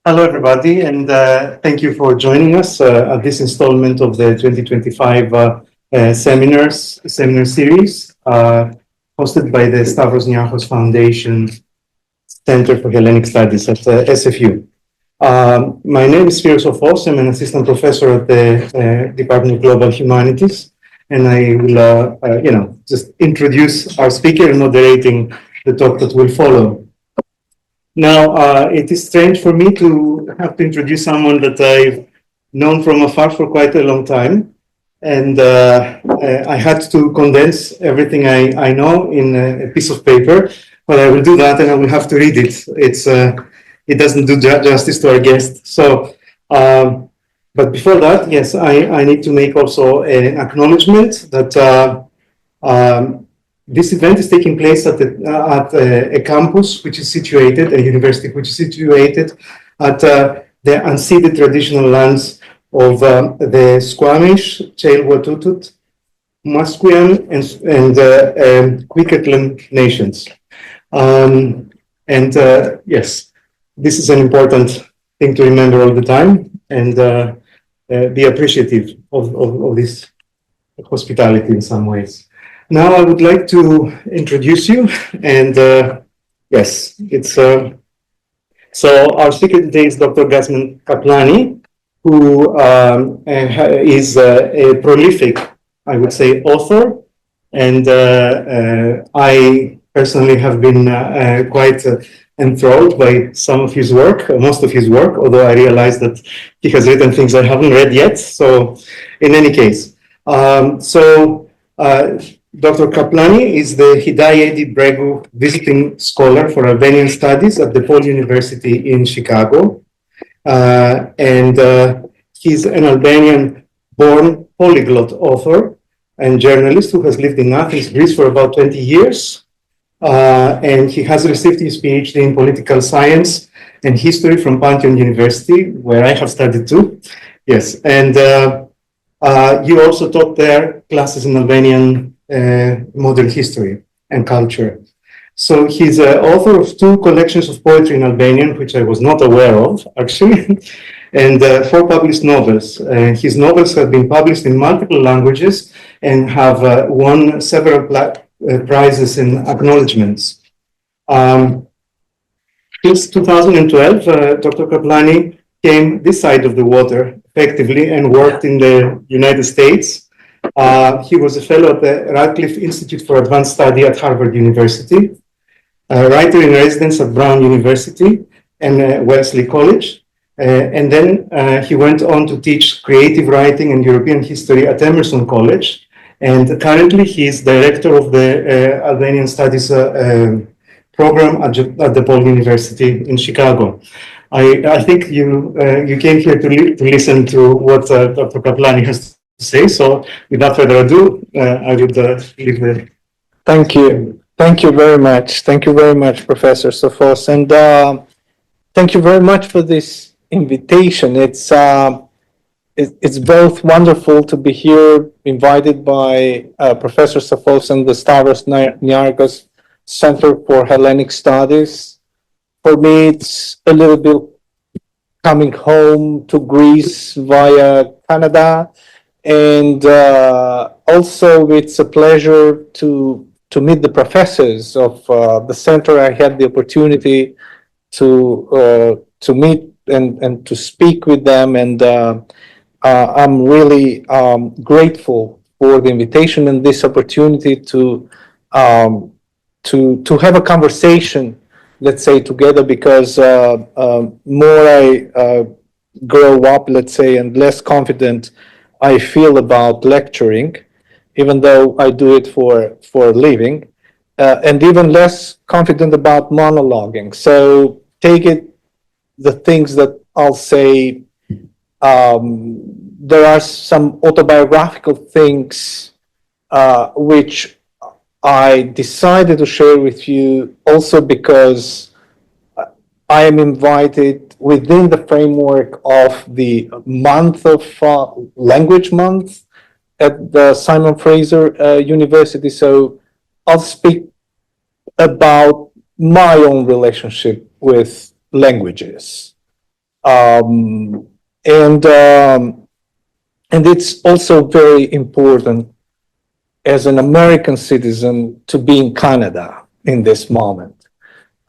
Hello, everybody, and thank you for joining us at this installment of the 2025 seminar series hosted by the Stavros Niarchos Foundation Center for Hellenic Studies at SFU. My name is Spyros Sofos. I'm an assistant professor at the Department of Global Humanities, and I will, just introduce our speaker and moderating the talk that will follow. Now, it is strange for me to have to introduce someone that I've known from afar for quite a long time. And I had to condense everything I know in a piece of paper, but I will do that and I will have to read it. It doesn't do justice to our guest. So, but before that, yes, I need to make also an acknowledgement that this event is taking place at a campus which is situated, a university which is situated at the unceded traditional lands of the Squamish, Tsleil-Waututh, Musqueam, and Kwiketlam nations. Yes, this is an important thing to remember all the time and be appreciative of this hospitality in some ways. Now I would like to introduce you, and yes, it's so our speaker today is Dr. Gazmend Kapllani, who is a prolific, I would say, author, and I personally have been quite enthralled by some of his work, most of his work, although I realize that he has written things I haven't read yet. So, in any case, Dr. Kapllani is the Hidayedi Bregu Visiting Scholar for Albanian Studies at DePaul University in Chicago. He's an Albanian-born polyglot author and journalist who has lived in Athens, Greece for about 20 years. And he has received his PhD in political science and history from Pantheon University, where I have studied too. Yes, and you also taught there classes in Albanian modern history and culture. So he's author of 2 collections of poetry in Albanian, which I was not aware of, actually, and 4 published novels. His novels have been published in multiple languages and have won several prizes and acknowledgements. Since 2012, Dr. Kapllani came this side of the water, effectively, and worked in the United States. He was a fellow at the Radcliffe Institute for Advanced Study at Harvard University, a writer in residence at Brown University and Wellesley College. And then he went on to teach creative writing and European history at Emerson College. And currently he is director of the Albanian Studies program at DePaul University in Chicago. I think you came here to listen to what Dr. Kapllani has to say. So without further ado, I would leave the... Thank you. Thank you very much. Thank you very much, Professor Sofos. And thank you very much for this invitation. It's both wonderful to be here, invited by Professor Sofos and the Stavros Niarchos Center for Hellenic Studies. For me, it's a little bit coming home to Greece via Canada. And also, it's a pleasure to meet the professors of the center. I had the opportunity to meet and to speak with them, and I'm really grateful for the invitation and this opportunity to have a conversation, let's say, together, because more I grow up, let's say, and less confident I feel about lecturing, even though I do it for a living, and even less confident about monologuing. So take it, the things that I'll say, there are some autobiographical things which I decided to share with you also because I am invited within the framework of the month of Language Month at the Simon Fraser University. So I'll speak about my own relationship with languages. Um, and, um, and it's also very important as an American citizen to be in Canada in this moment.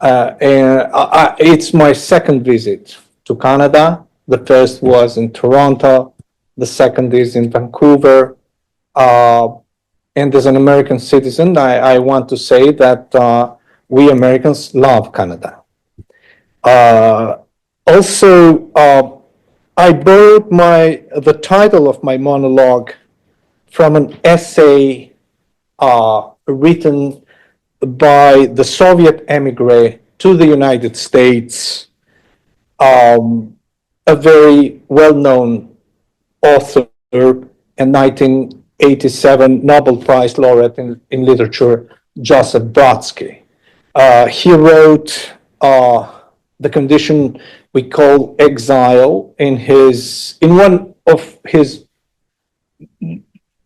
It's my second visit to Canada. The first was in Toronto. The second is in Vancouver. Uh, and as an American citizen, I want to say that we Americans love Canada. Uh, also, I borrowed the title of my monologue from an essay written by the Soviet emigre to the United States, a very well-known author and 1987 Nobel Prize laureate in literature, Joseph Brodsky. He wrote the condition we call exile in one of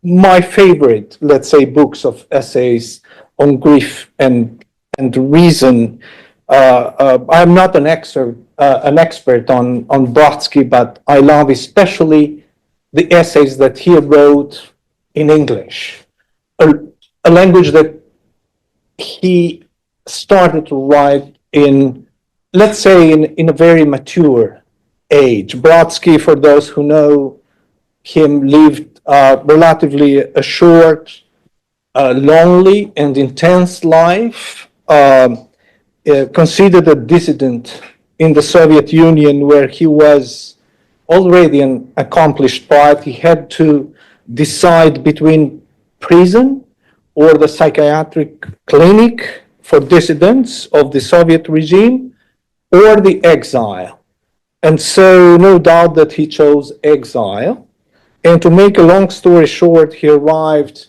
my favorite, let's say, books of essays on grief and reason. I'm not an expert on Brodsky, but I love especially the essays that he wrote in English, a language that he started to write in, let's say, in a very mature age. Brodsky, for those who know him, lived relatively a short, lonely, and intense life. Considered a dissident in the Soviet Union, where he was already an accomplished poet. He had to decide between prison or the psychiatric clinic for dissidents of the Soviet regime or the exile. And so, no doubt that he chose exile. And to make a long story short, he arrived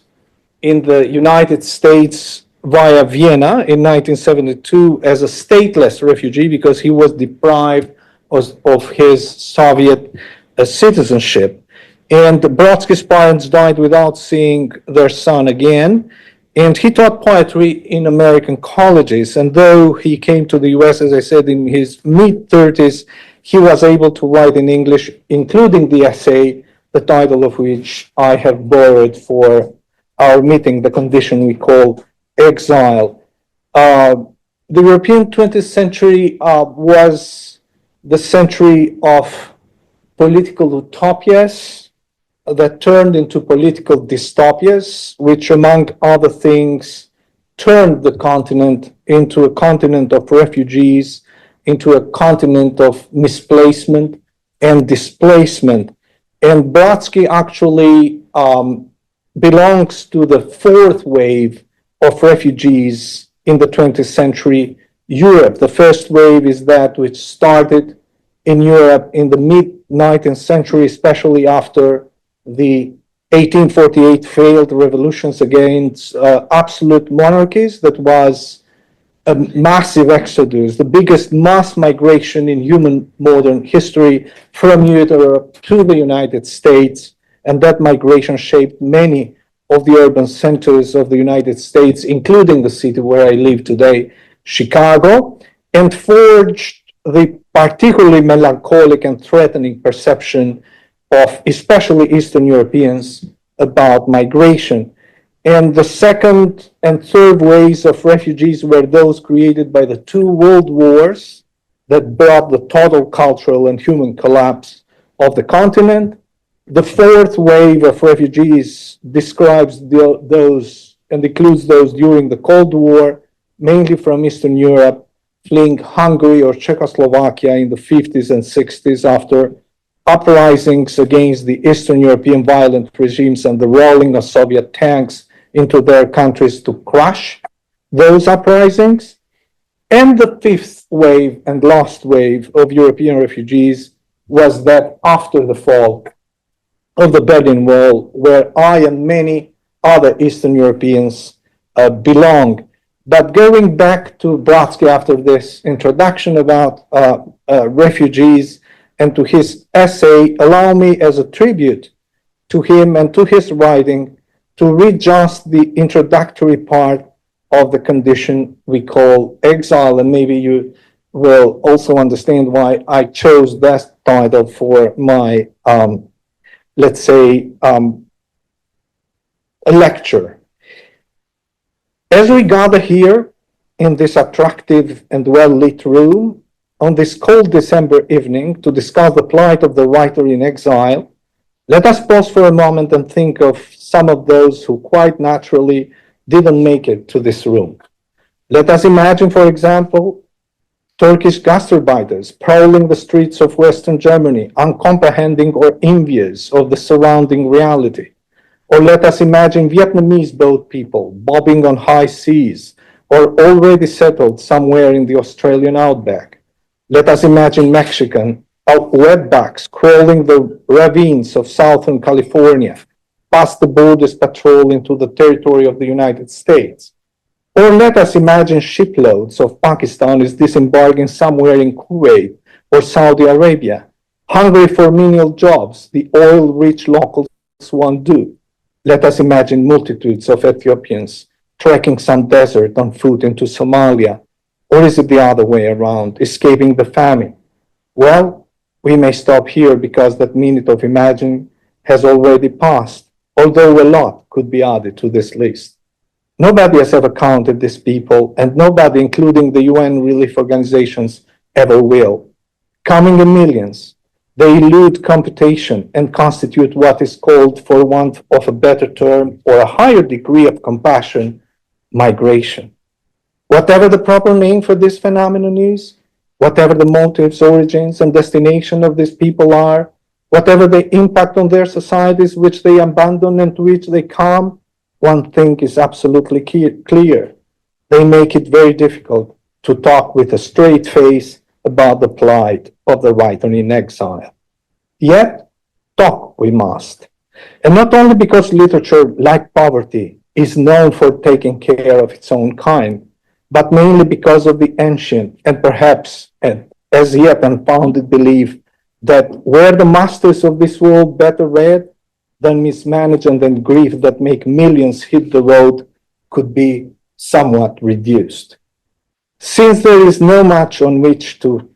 in the United States via Vienna in 1972 as a stateless refugee because he was deprived of his Soviet citizenship. And Brodsky's parents died without seeing their son again. And he taught poetry in American colleges. And though he came to the US, as I said, in his mid-30s, he was able to write in English, including the essay, the title of which I have borrowed for our meeting, the condition we call exile. The European 20th century was the century of political utopias that turned into political dystopias, which, among other things, turned the continent into a continent of refugees, into a continent of misplacement and displacement. And Brodsky actually belongs to the fourth wave of refugees in the 20th century Europe. The first wave is that which started in Europe in the mid-19th century, especially after the 1848 failed revolutions against absolute monarchies. That was a massive exodus, the biggest mass migration in human modern history from Europe to the United States. And that migration shaped many of the urban centers of the United States, including the city where I live today, Chicago, and forged the particularly melancholic and threatening perception of especially Eastern Europeans about migration. And the second and third waves of refugees were those created by the two world wars that brought the total cultural and human collapse of the continent. The fourth wave of refugees describes those and includes those during the Cold War, mainly from Eastern Europe, fleeing Hungary or Czechoslovakia in the 50s and 60s after uprisings against the Eastern European violent regimes and the rolling of Soviet tanks into their countries to crush those uprisings. And the fifth wave and last wave of European refugees was that after the fall of the Berlin Wall, where I and many other Eastern Europeans belong. But going back to Brodsky after this introduction about refugees and to his essay, allow me as a tribute to him and to his writing to read just the introductory part of the condition we call exile, and maybe you will also understand why I chose title for my, let's say, a lecture. As we gather here in this attractive and well-lit room on this cold December evening to discuss the plight of the writer in exile, let us pause for a moment and think of some of those who quite naturally didn't make it to this room. Let us imagine, for example, Turkish gastarbeiters prowling the streets of Western Germany, uncomprehending or envious of the surrounding reality. Or let us imagine Vietnamese boat people bobbing on high seas or already settled somewhere in the Australian outback. Let us imagine Mexican wetbacks crawling the ravines of Southern California, past the borders patrol into the territory of the United States. Or let us imagine shiploads of Pakistanis disembarking somewhere in Kuwait or Saudi Arabia, hungry for menial jobs the oil-rich locals won't do. Let us imagine multitudes of Ethiopians trekking some desert on foot into Somalia, or is it the other way around, escaping the famine? Well, we may stop here because that minute of imagining has already passed, although a lot could be added to this list. Nobody has ever counted these people, and nobody, including the UN relief organizations, ever will. Coming in millions, they elude computation and constitute what is called, for want of a better term or a higher degree of compassion, migration. Whatever the proper name for this phenomenon is, whatever the motives, origins, and destination of these people are, whatever the impact on their societies which they abandon and to which they come, one thing is absolutely clear. They make it very difficult to talk with a straight face about the plight of the writer in exile. Yet, talk we must. And not only because literature, like poverty, is known for taking care of its own kind, but mainly because of the ancient and perhaps as yet unfounded belief that where the masters of this world better read, than mismanagement and grief that make millions hit the road could be somewhat reduced. Since there is no much on which to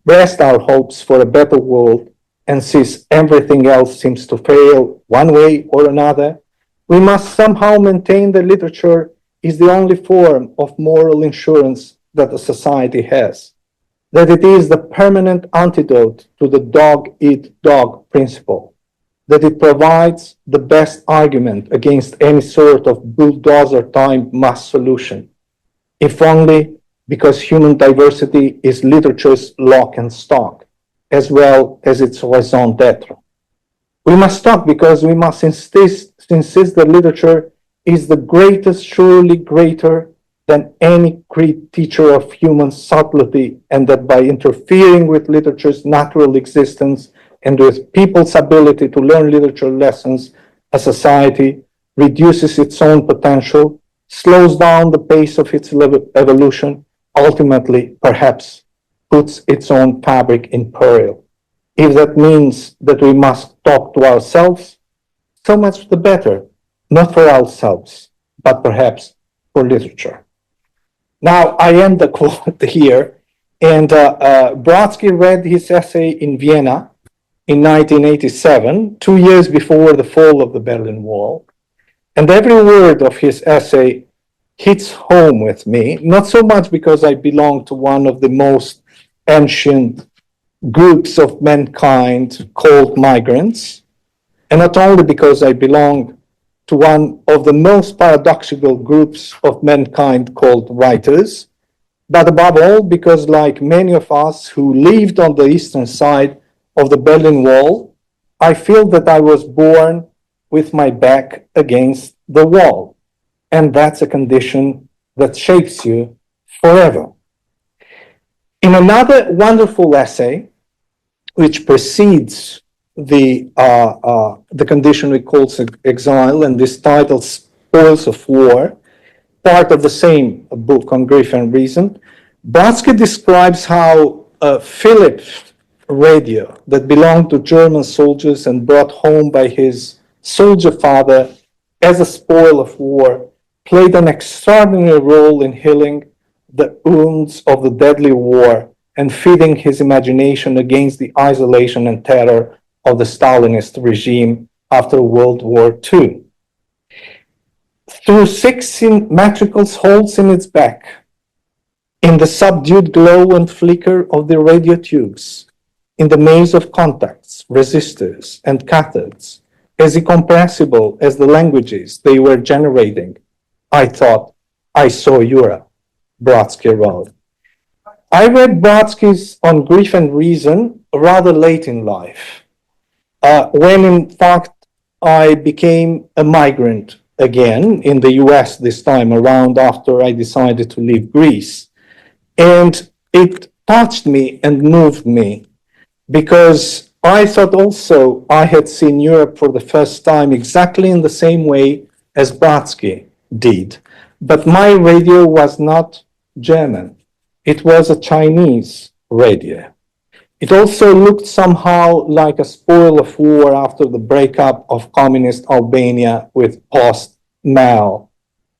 rest our hopes for a better world, and since everything else seems to fail one way or another, we must somehow maintain that literature is the only form of moral insurance that a society has, that it is the permanent antidote to the dog-eat-dog principle, that it provides the best argument against any sort of bulldozer-time mass solution, if only because human diversity is literature's lock and stock, as well as its raison d'etre. We must talk because we must insist that literature is the greatest, surely greater than any great teacher of human subtlety, and that by interfering with literature's natural existence and with people's ability to learn literature lessons, a society reduces its own potential, slows down the pace of its evolution, ultimately, perhaps, puts its own fabric in peril. If that means that we must talk to ourselves, so much the better, not for ourselves, but perhaps for literature. Now, I end the quote here, and Brodsky read his essay in Vienna in 1987, 2 years before the fall of the Berlin Wall. And every word of his essay hits home with me, not so much because I belong to one of the most ancient groups of mankind called migrants, and not only because I belong to one of the most paradoxical groups of mankind called writers, but above all because, like many of us who lived on the eastern side of the Berlin Wall, I feel that I was born with my back against the wall. And that's a condition that shapes you forever. In another wonderful essay, which precedes the condition we call exile, and this title, Spoils of War, part of the same book on Grief and Reason, Brodsky describes how Philip radio that belonged to German soldiers and brought home by his soldier father as a spoil of war played an extraordinary role in healing the wounds of the deadly war and feeding his imagination against the isolation and terror of the Stalinist regime after World War II. Through six symmetrical holes in its back, in the subdued glow and flicker of the radio tubes, in the maze of contacts, resistors, and cathodes, as incomprehensible as the languages they were generating, I thought I saw Europe, Brodsky wrote. I read Brodsky's On Grief and Reason rather late in life, when in fact I became a migrant again in the US this time around after I decided to leave Greece. And it touched me and moved me because I thought also I had seen Europe for the first time exactly in the same way as Brodsky did. But my radio was not German. It was a Chinese radio. It also looked somehow like a spoil of war after the breakup of communist Albania with post-Mao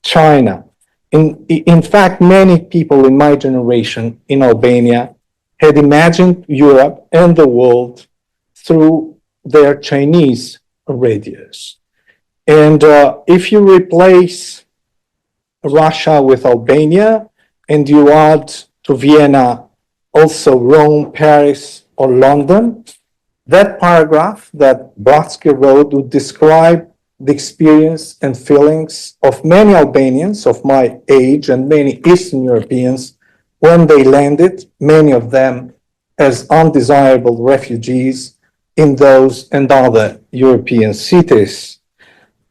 China. In fact, many people in my generation in Albania had imagined Europe and the world through their Chinese radios. And if you replace Russia with Albania and you add to Vienna also Rome, Paris, or London, that paragraph that Brodsky wrote would describe the experience and feelings of many Albanians of my age and many Eastern Europeans when they landed, many of them as undesirable refugees in those and other European cities.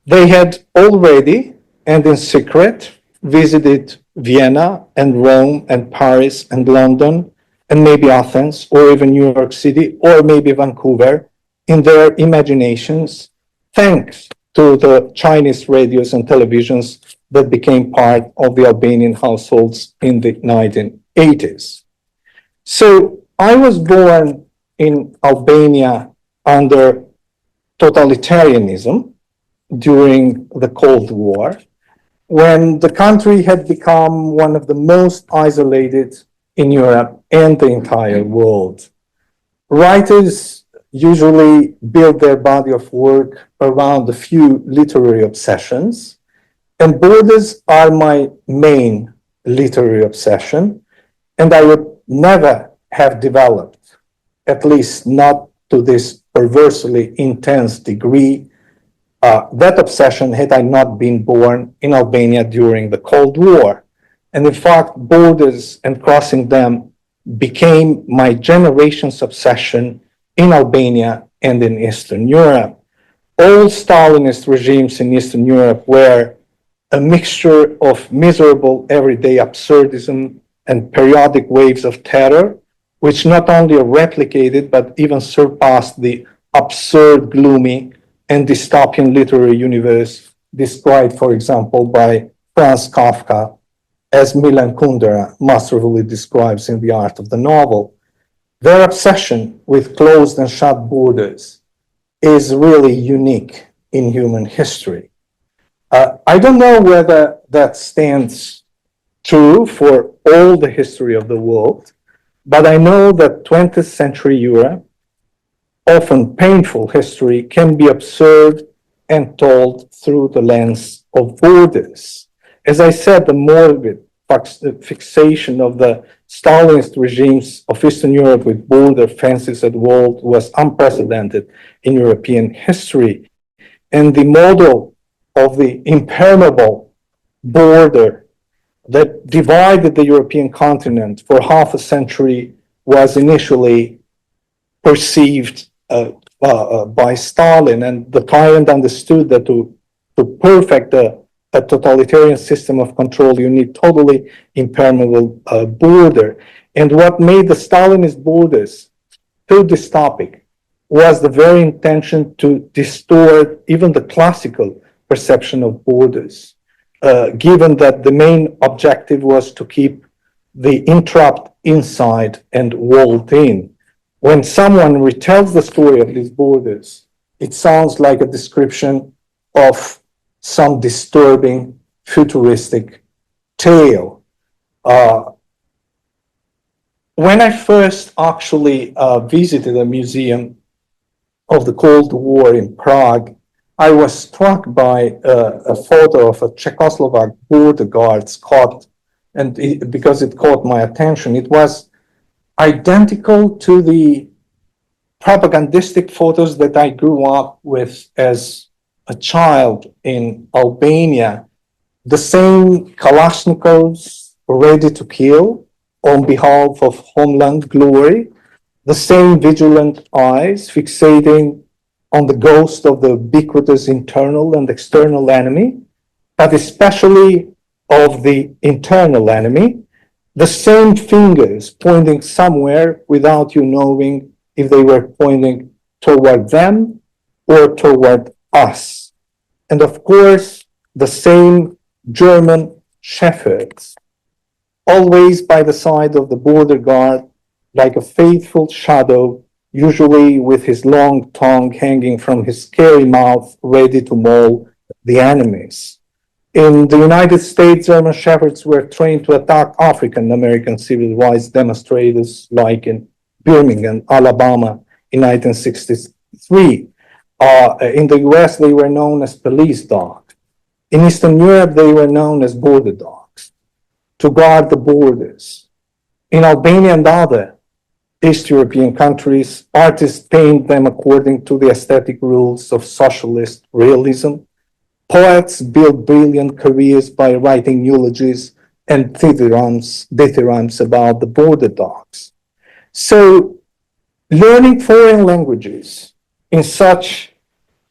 They had already, and in secret, visited Vienna and Rome and Paris and London and maybe Athens or even New York City or maybe Vancouver in their imaginations, thanks to the Chinese radios and televisions that became part of the Albanian households in the 1980s. So I was born in Albania under totalitarianism during the Cold War, when the country had become one of the most isolated in Europe and the entire world. Writers usually build their body of work around a few literary obsessions, and borders are my main literary obsession, and I would never have developed, at least not to this perversely intense degree, that obsession had I not been born in Albania during the Cold War. And in fact, borders and crossing them became my generation's obsession in Albania and in Eastern Europe. All Stalinist regimes in Eastern Europe were a mixture of miserable everyday absurdism and periodic waves of terror, which not only replicated but even surpassed the absurd, gloomy, and dystopian literary universe described, for example, by Franz Kafka, as Milan Kundera masterfully describes in The Art of the Novel. Their obsession with closed and shut borders is really unique in human history. I don't know whether that stands true for all the history of the world, but I know that 20th century Europe, often painful history, can be observed and told through the lens of borders. As I said, the morbid fixation of the Stalinist regimes of Eastern Europe with border fences and walls was unprecedented in European history. And the model of the impermeable border that divided the European continent for half a century was initially perceived by Stalin, and the tyrant understood that to perfect a totalitarian system of control, you need totally impermeable border. And what made the Stalinist borders so dystopic was the very intention to distort even the classical perception of borders, given that the main objective was to keep the intrapped inside and walled in. When someone retells the story of these borders, it sounds like a description of some disturbing futuristic tale. when I first actually visited a museum of the Cold War in Prague, I was struck by a photo of a Czechoslovak border guards caught, and because it caught my attention, it was identical to the propagandistic photos that I grew up with as a child in Albania. The same Kalashnikovs ready to kill on behalf of homeland glory, the same vigilant eyes fixating on the ghost of the ubiquitous internal and external enemy, but especially of the internal enemy, the same fingers pointing somewhere without you knowing if they were pointing toward them or toward us. And of course, the same German shepherds, always by the side of the border guard, like a faithful shadow, usually with his long tongue hanging from his scary mouth, ready to maul the enemies. In the United States, German shepherds were trained to attack African American civil rights demonstrators, like in Birmingham, Alabama, in 1963. In the US, they were known as police dogs. In Eastern Europe, they were known as border dogs to guard the borders. In Albania and other East European countries, artists paint them according to the aesthetic rules of socialist realism. Poets build brilliant careers by writing eulogies and dithyrambs about the border dogs. So, learning foreign languages in such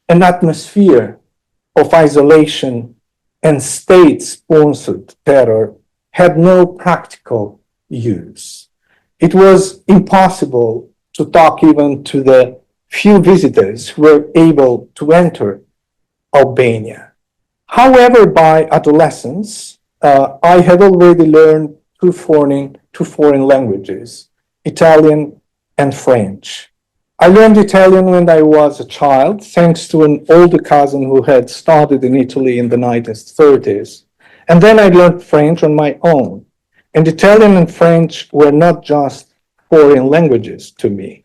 an atmosphere of isolation and state-sponsored terror had no practical use. It was impossible to talk even to the few visitors who were able to enter Albania. However, by adolescence, I had already learned two foreign languages, Italian and French. I learned Italian when I was a child, thanks to an older cousin who had studied in Italy in the 1930s. And then I learned French on my own. And Italian and French were not just foreign languages to me.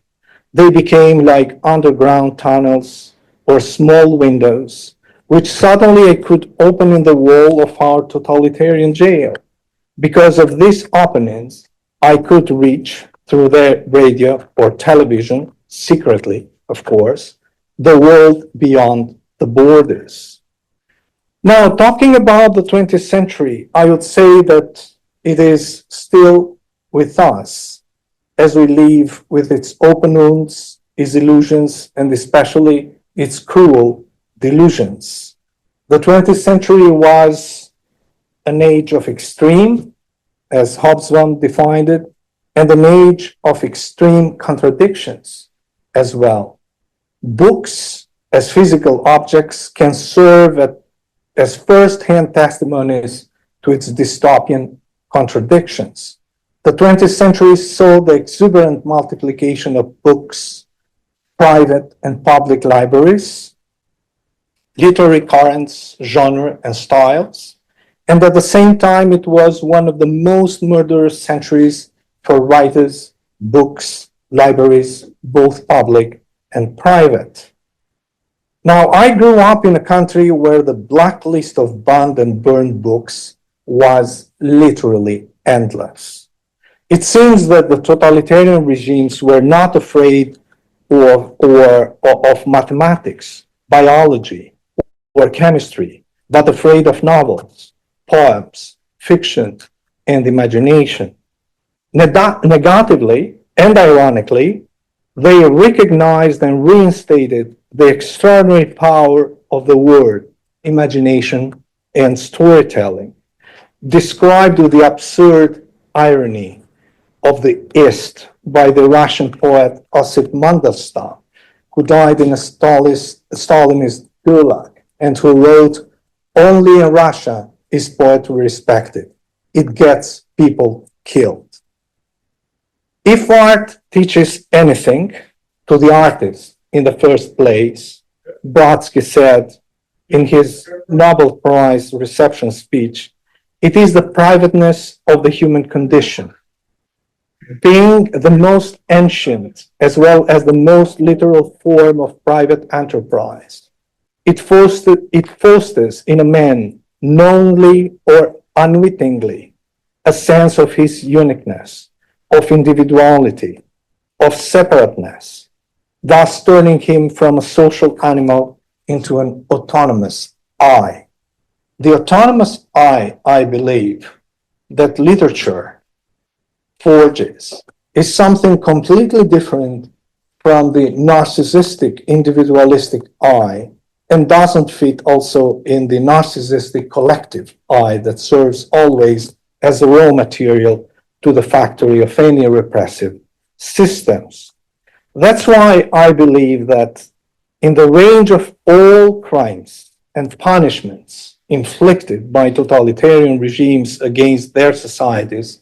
They became like underground tunnels or small windows, which suddenly I could open in the wall of our totalitarian jail. Because of these openings, I could reach through the radio or television, secretly, of course, the world beyond the borders. Now, talking about the 20th century, I would say that it is still with us as we live with its open wounds, its illusions, and especially its cruel delusions. The 20th century was an age of extreme, as Hobsbawm defined it, and an age of extreme contradictions as well. Books, as physical objects, can serve as first-hand testimonies to its dystopian contradictions. The 20th century saw the exuberant multiplication of books, private and public libraries, literary currents, genre, and styles. And at the same time, it was one of the most murderous centuries for writers, books, libraries, both public and private. Now, I grew up in a country where the blacklist of banned and burned books was literally endless. It seems that the totalitarian regimes were not afraid of mathematics, biology, or chemistry, but afraid of novels, poems, fiction, and imagination. Negatively and ironically, they recognized and reinstated the extraordinary power of the word, imagination, and storytelling, described with the absurd irony of the East by the Russian poet Osip Mandelstam, who died in a Stalinist gulag and who wrote, "Only in Russia is poetry respected. It gets people killed." If art teaches anything to the artist in the first place, Brodsky said in his Nobel Prize reception speech, it is the privateness of the human condition. being the most ancient as well as the most literal form of private enterprise. It fosters in a man, knowingly or unwittingly, a sense of his uniqueness, of individuality, of separateness, thus turning him from a social animal into an autonomous I. The autonomous I believe, that literature forges is something completely different from the narcissistic, individualistic I, and doesn't fit also in the narcissistic collective I that serves always as the raw material to the factory of any repressive systems. That's why I believe that in the range of all crimes and punishments inflicted by totalitarian regimes against their societies,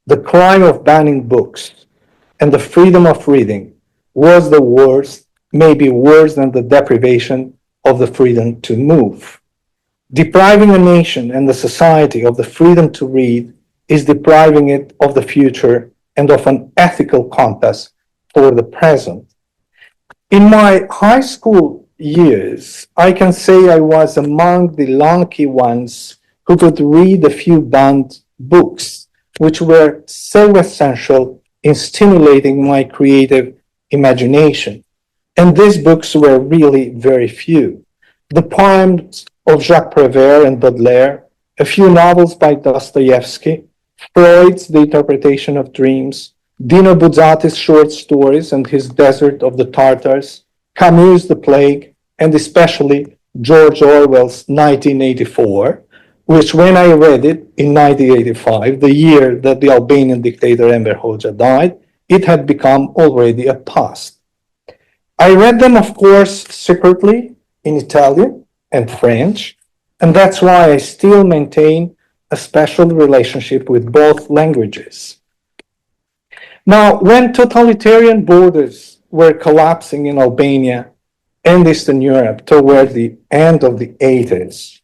the crime of banning books and the freedom of reading was the worst, maybe worse than the deprivation of the freedom to move. Depriving a nation and the society of the freedom to read is depriving it of the future and of an ethical compass for the present. In my high school years, I can say I was among the lucky ones who could read a few bound books, which were so essential in stimulating my creative imagination. And these books were really very few. The poems of Jacques Prévert and Baudelaire, a few novels by Dostoevsky, Freud's The Interpretation of Dreams, Dino Buzzati's short stories and his Desert of the Tartars, Camus' The Plague, and especially George Orwell's 1984, which when I read it in 1985, the year that the Albanian dictator Enver Hoxha died, it had become already a past. I read them, of course, secretly in Italian and French, and that's why I still maintain a special relationship with both languages. Now, when totalitarian borders were collapsing in Albania and Eastern Europe toward the end of the 80s,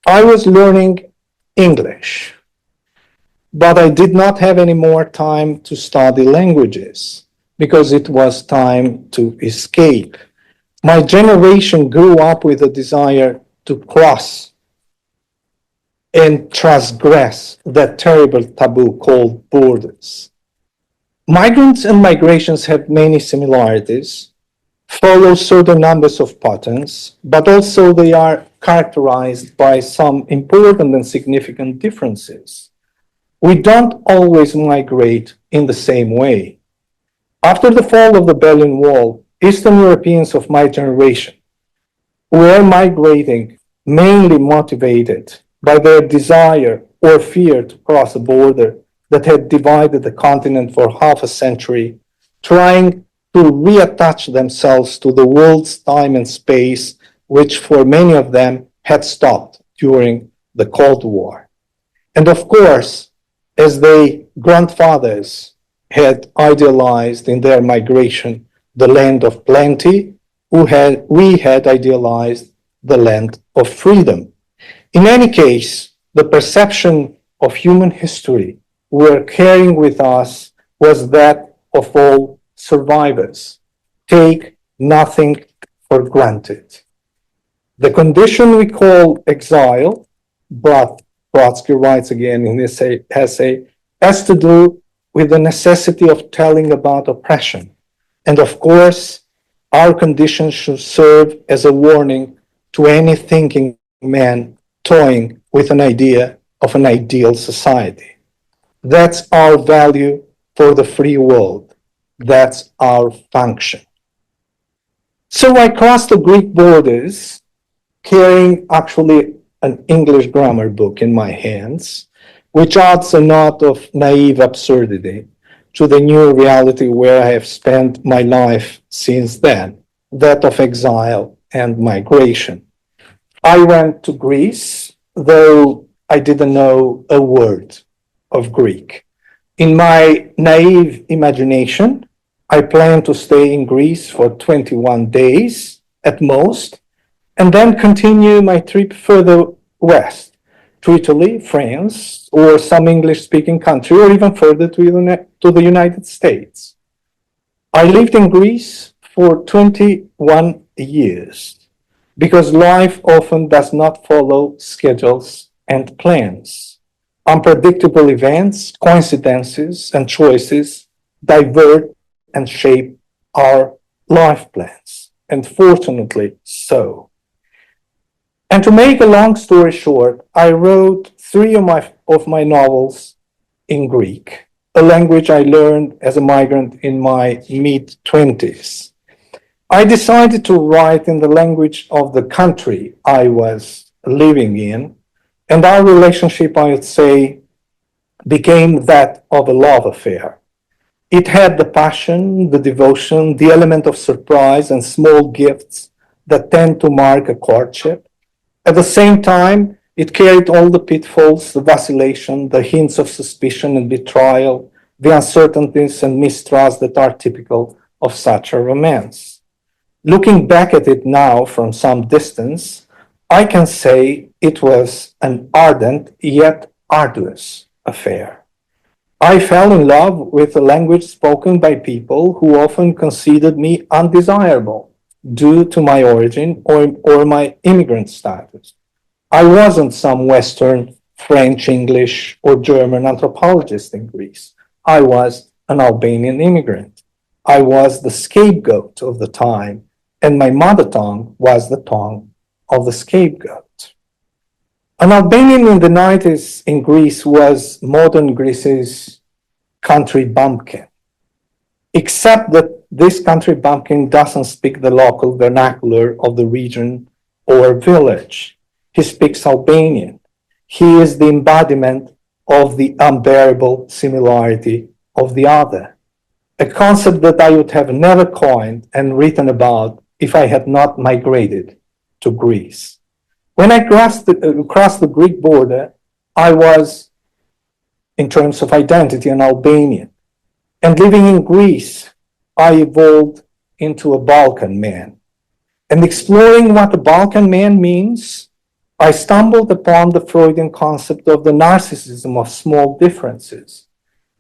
I was learning English, but I did not have any more time to study languages because it was time to escape. My generation grew up with a desire to cross and transgress that terrible taboo called borders. Migrants and migrations have many similarities, follow certain numbers of patterns, but also they are characterized by some important and significant differences. We don't always migrate in the same way. After the fall of the Berlin Wall, Eastern Europeans of my generation were migrating mainly motivated by their desire or fear to cross a border that had divided the continent for half a century, trying to reattach themselves to the world's time and space, which for many of them had stopped during the Cold War. And of course, as their grandfathers had idealized in their migration the land of plenty, we had idealized the land of freedom. In any case, the perception of human history we're carrying with us was that of all survivors. Take nothing for granted. The condition we call exile, but Brodsky writes again in his essay, has to do with the necessity of telling about oppression. And of course, our condition should serve as a warning to any thinking man toying with an idea of an ideal society. That's our value for the free world. That's our function. So I crossed the Greek borders carrying actually an English grammar book in my hands, which adds a note of naive absurdity to the new reality where I have spent my life since then, that of exile and migration. I went to Greece, though I didn't know a word of Greek. In my naive imagination, I planned to stay in Greece for 21 days at most, and then continue my trip further west to Italy, France, or some English-speaking country, or even further to the United States. I lived in Greece for 21 years because life often does not follow schedules and plans. Unpredictable events, coincidences, and choices divert and shape our life plans, and fortunately so. And to make a long story short, I wrote three of my novels in Greek, a language I learned as a migrant in my mid-20s. I decided to write in the language of the country I was living in, and our relationship, I would say, became that of a love affair. It had the passion, the devotion, the element of surprise and small gifts that tend to mark a courtship. At the same time, it carried all the pitfalls, the vacillation, the hints of suspicion and betrayal, the uncertainties and mistrust that are typical of such a romance. Looking back at it now from some distance, I can say it was an ardent yet arduous affair. I fell in love with a language spoken by people who often considered me undesirable due to my origin or my immigrant status. I wasn't some Western, French, English, or German anthropologist in Greece. I was an Albanian immigrant. I was the scapegoat of the time, and my mother tongue was the tongue of the scapegoat. An Albanian in the 90s in Greece was modern Greece's country bumpkin, except that this country bumpkin doesn't speak the local vernacular of the region or village. He speaks Albanian. He is the embodiment of the unbearable similarity of the other, a concept that I would have never coined and written about if I had not migrated to Greece. When I crossed the Greek border, I was, in terms of identity, an Albanian. And living in Greece, I evolved into a Balkan man. And exploring what a Balkan man means, I stumbled upon the Freudian concept of the narcissism of small differences.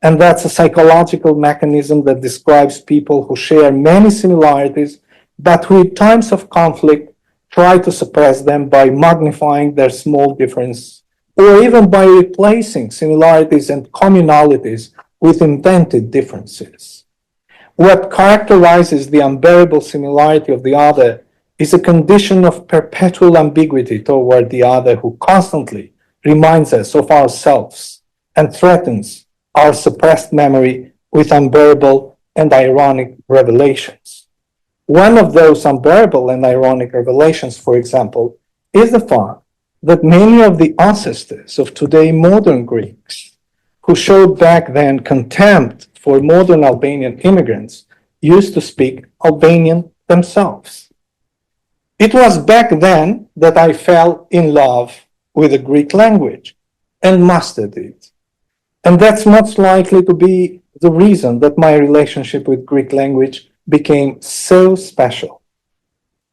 And that's a psychological mechanism that describes people who share many similarities, but who in times of conflict try to suppress them by magnifying their small difference, or even by replacing similarities and communalities with invented differences. What characterizes the unbearable similarity of the other is a condition of perpetual ambiguity toward the other who constantly reminds us of ourselves and threatens our suppressed memory with unbearable and ironic revelations. One of those unbearable and ironic revelations, for example, is the fact that many of the ancestors of today modern Greeks who showed back then contempt for modern Albanian immigrants used to speak Albanian themselves. It was back then that I fell in love with the Greek language and mastered it. And that's most likely to be the reason that my relationship with Greek language became so special.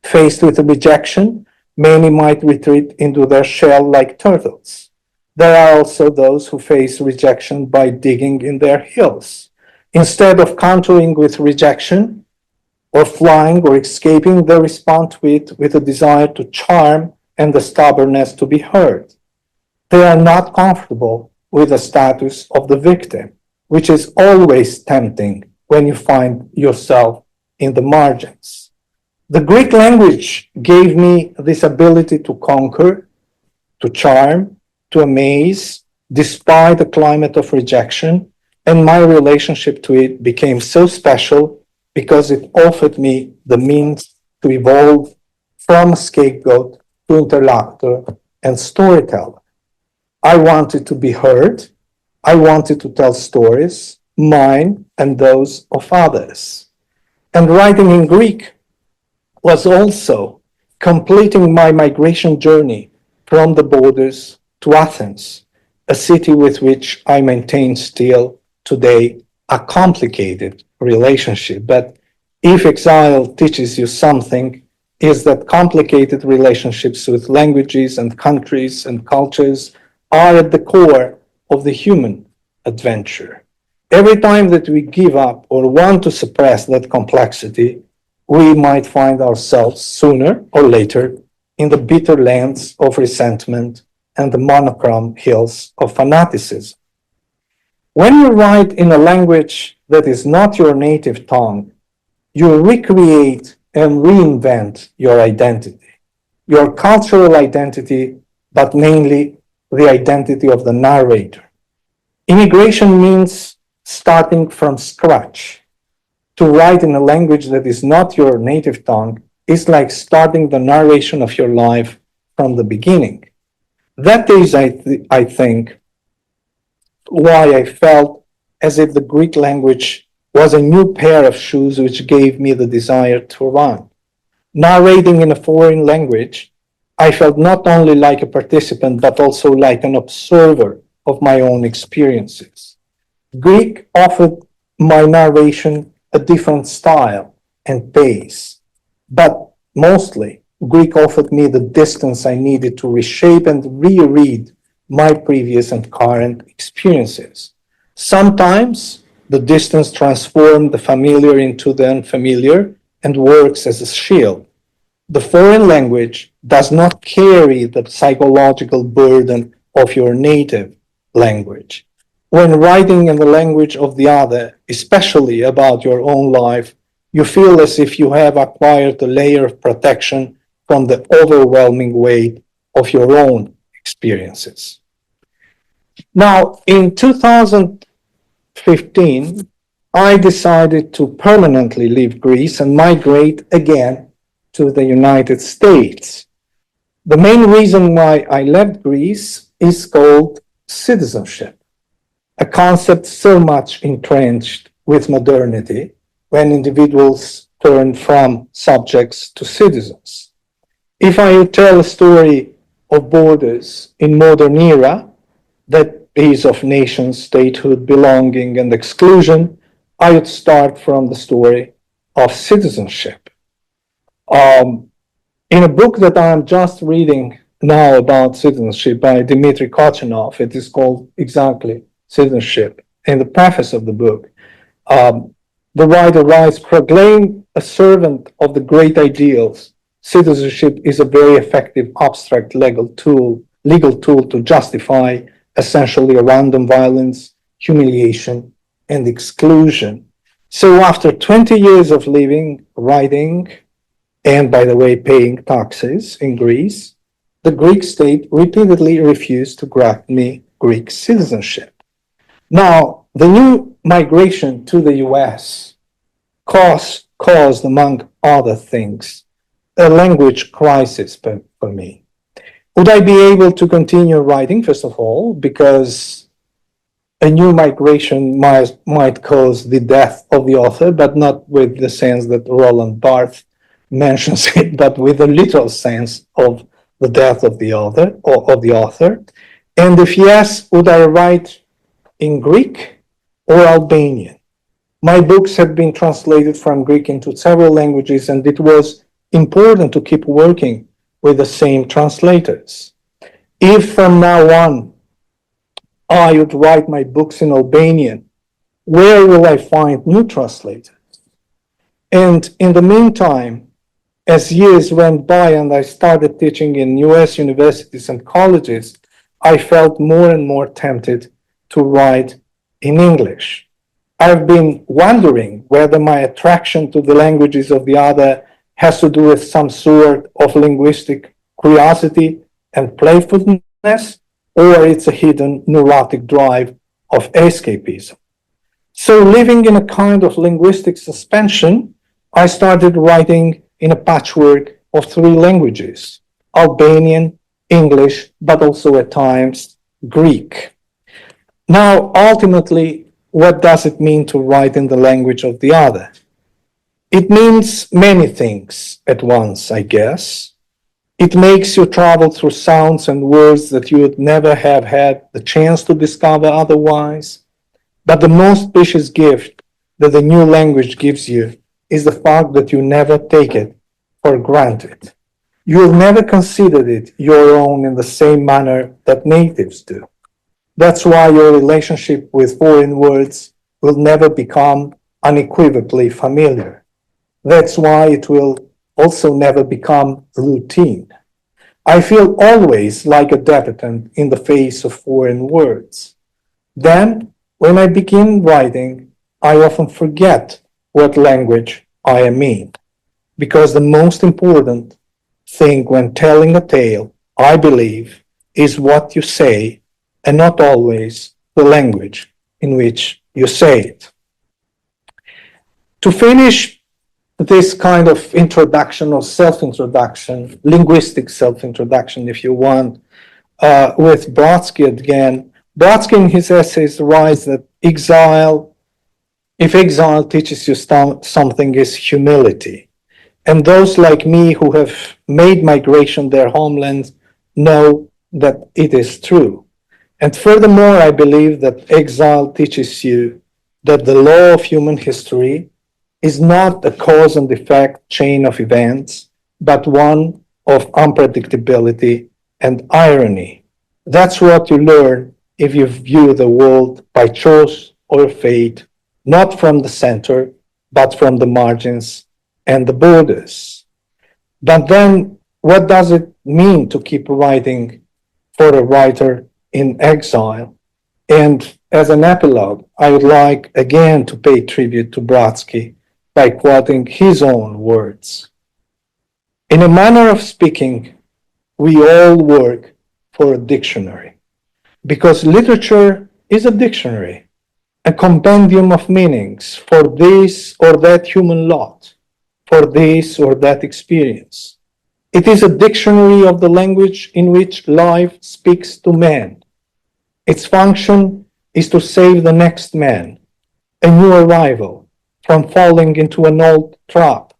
Faced with rejection, many might retreat into their shell like turtles. There are also those who face rejection by digging in their heels. Instead of countering with rejection, or flying or escaping, they respond to it with a desire to charm and the stubbornness to be heard. They are not comfortable with the status of the victim, which is always tempting when you find yourself in the margins. The Greek language gave me this ability to conquer, to charm, to amaze, despite the climate of rejection, and my relationship to it became so special because it offered me the means to evolve from scapegoat to interlocutor and storyteller. I wanted to be heard. I wanted to tell stories, mine and those of others. And writing in Greek was also completing my migration journey from the borders to Athens, a city with which I maintain still today a complicated relationship. But if Exile teaches you something, is that complicated relationships with languages and countries and cultures are at the core of the human adventure. Every time that we give up or want to suppress that complexity, we might find ourselves sooner or later in the bitter lands of resentment and the monochrome hills of fanaticism. When you write in a language that is not your native tongue, you recreate and reinvent your identity, your cultural identity, but mainly the identity of the narrator. Immigration means starting from scratch. To write in a language that is not your native tongue is like starting the narration of your life from the beginning. That is, I think, why I felt as if the Greek language was a new pair of shoes which gave me the desire to run. Narrating in a foreign language, I felt not only like a participant, but also like an observer of my own experiences. Greek offered my narration a different style and pace, but mostly Greek offered me the distance I needed to reshape and reread my previous and current experiences. Sometimes the distance transformed the familiar into the unfamiliar and works as a shield. The foreign language does not carry the psychological burden of your native language. When writing in the language of the other, especially about your own life, you feel as if you have acquired a layer of protection from the overwhelming weight of your own experiences. Now, in 2015, I decided to permanently leave Greece and migrate again to the United States. The main reason why I left Greece is called citizenship, a concept so much entrenched with modernity when individuals turn from subjects to citizens. If I tell a story of borders in modern era, that is of nation, statehood, belonging, and exclusion, I would start from the story of citizenship. In a book that I'm just reading now about citizenship by Dmitry Kochenov, it is called exactly Citizenship. In the preface of the book, the writer writes, proclaim a servant of the great ideals. Citizenship is a very effective abstract legal tool to justify essentially random violence, humiliation, and exclusion. So after 20 years of living, writing, and by the way, paying taxes in Greece, the Greek state repeatedly refused to grant me Greek citizenship. Now, the new migration to the US caused, among other things, a language crisis for me. Would I be able to continue writing, first of all, because a new migration might cause the death of the author, but not with the sense that Roland Barthes mentions it, but with the literal sense of the death of the author. And if yes, would I write in Greek or Albanian? My books have been translated from Greek into several languages, and it was important to keep working with the same translators. If from now on I would write my books in Albanian, where will I find new translators? And in the meantime, as years went by and I started teaching in US universities and colleges, I felt more and more tempted to write in English. I've been wondering whether my attraction to the languages of the other has to do with some sort of linguistic curiosity and playfulness, or it's a hidden neurotic drive of escapism. So living in a kind of linguistic suspension, I started writing in a patchwork of three languages: Albanian, English, but also at times Greek. Now, ultimately, what does it mean to write in the language of the other? It means many things at once, I guess. It makes you travel through sounds and words that you would never have had the chance to discover otherwise. But the most precious gift that the new language gives you is the fact that you never take it for granted. you'll never consider it your own in the same manner that natives do. That's why your relationship with foreign words will never become unequivocally familiar. That's why it will also never become routine. I feel always like a debutant in the face of foreign words. Then, when I begin writing, I often forget what language I am in, because the most important thing when telling a tale, I believe, is what you say and not always the language in which you say it. To finish this kind of introduction or self-introduction, linguistic self-introduction, if you want, with Brodsky again. Brodsky in his essays writes that if exile teaches you something, is humility. And those like me who have made migration their homeland know that it is true. And furthermore, I believe that exile teaches you that the law of human history is not a cause and effect chain of events, but one of unpredictability and irony. That's what you learn if you view the world by choice or fate, not from the center, but from the margins and the borders. But then, what does it mean to keep writing for a writer in exile? And as an epilogue, I would like again to pay tribute to Brodsky by quoting his own words. In a manner of speaking, we all work for a dictionary, because literature is a dictionary, a compendium of meanings for this or that human lot, for this or that experience. It is a dictionary of the language in which life speaks to man. Its function is to save the next man, a new arrival, from falling into an old trap,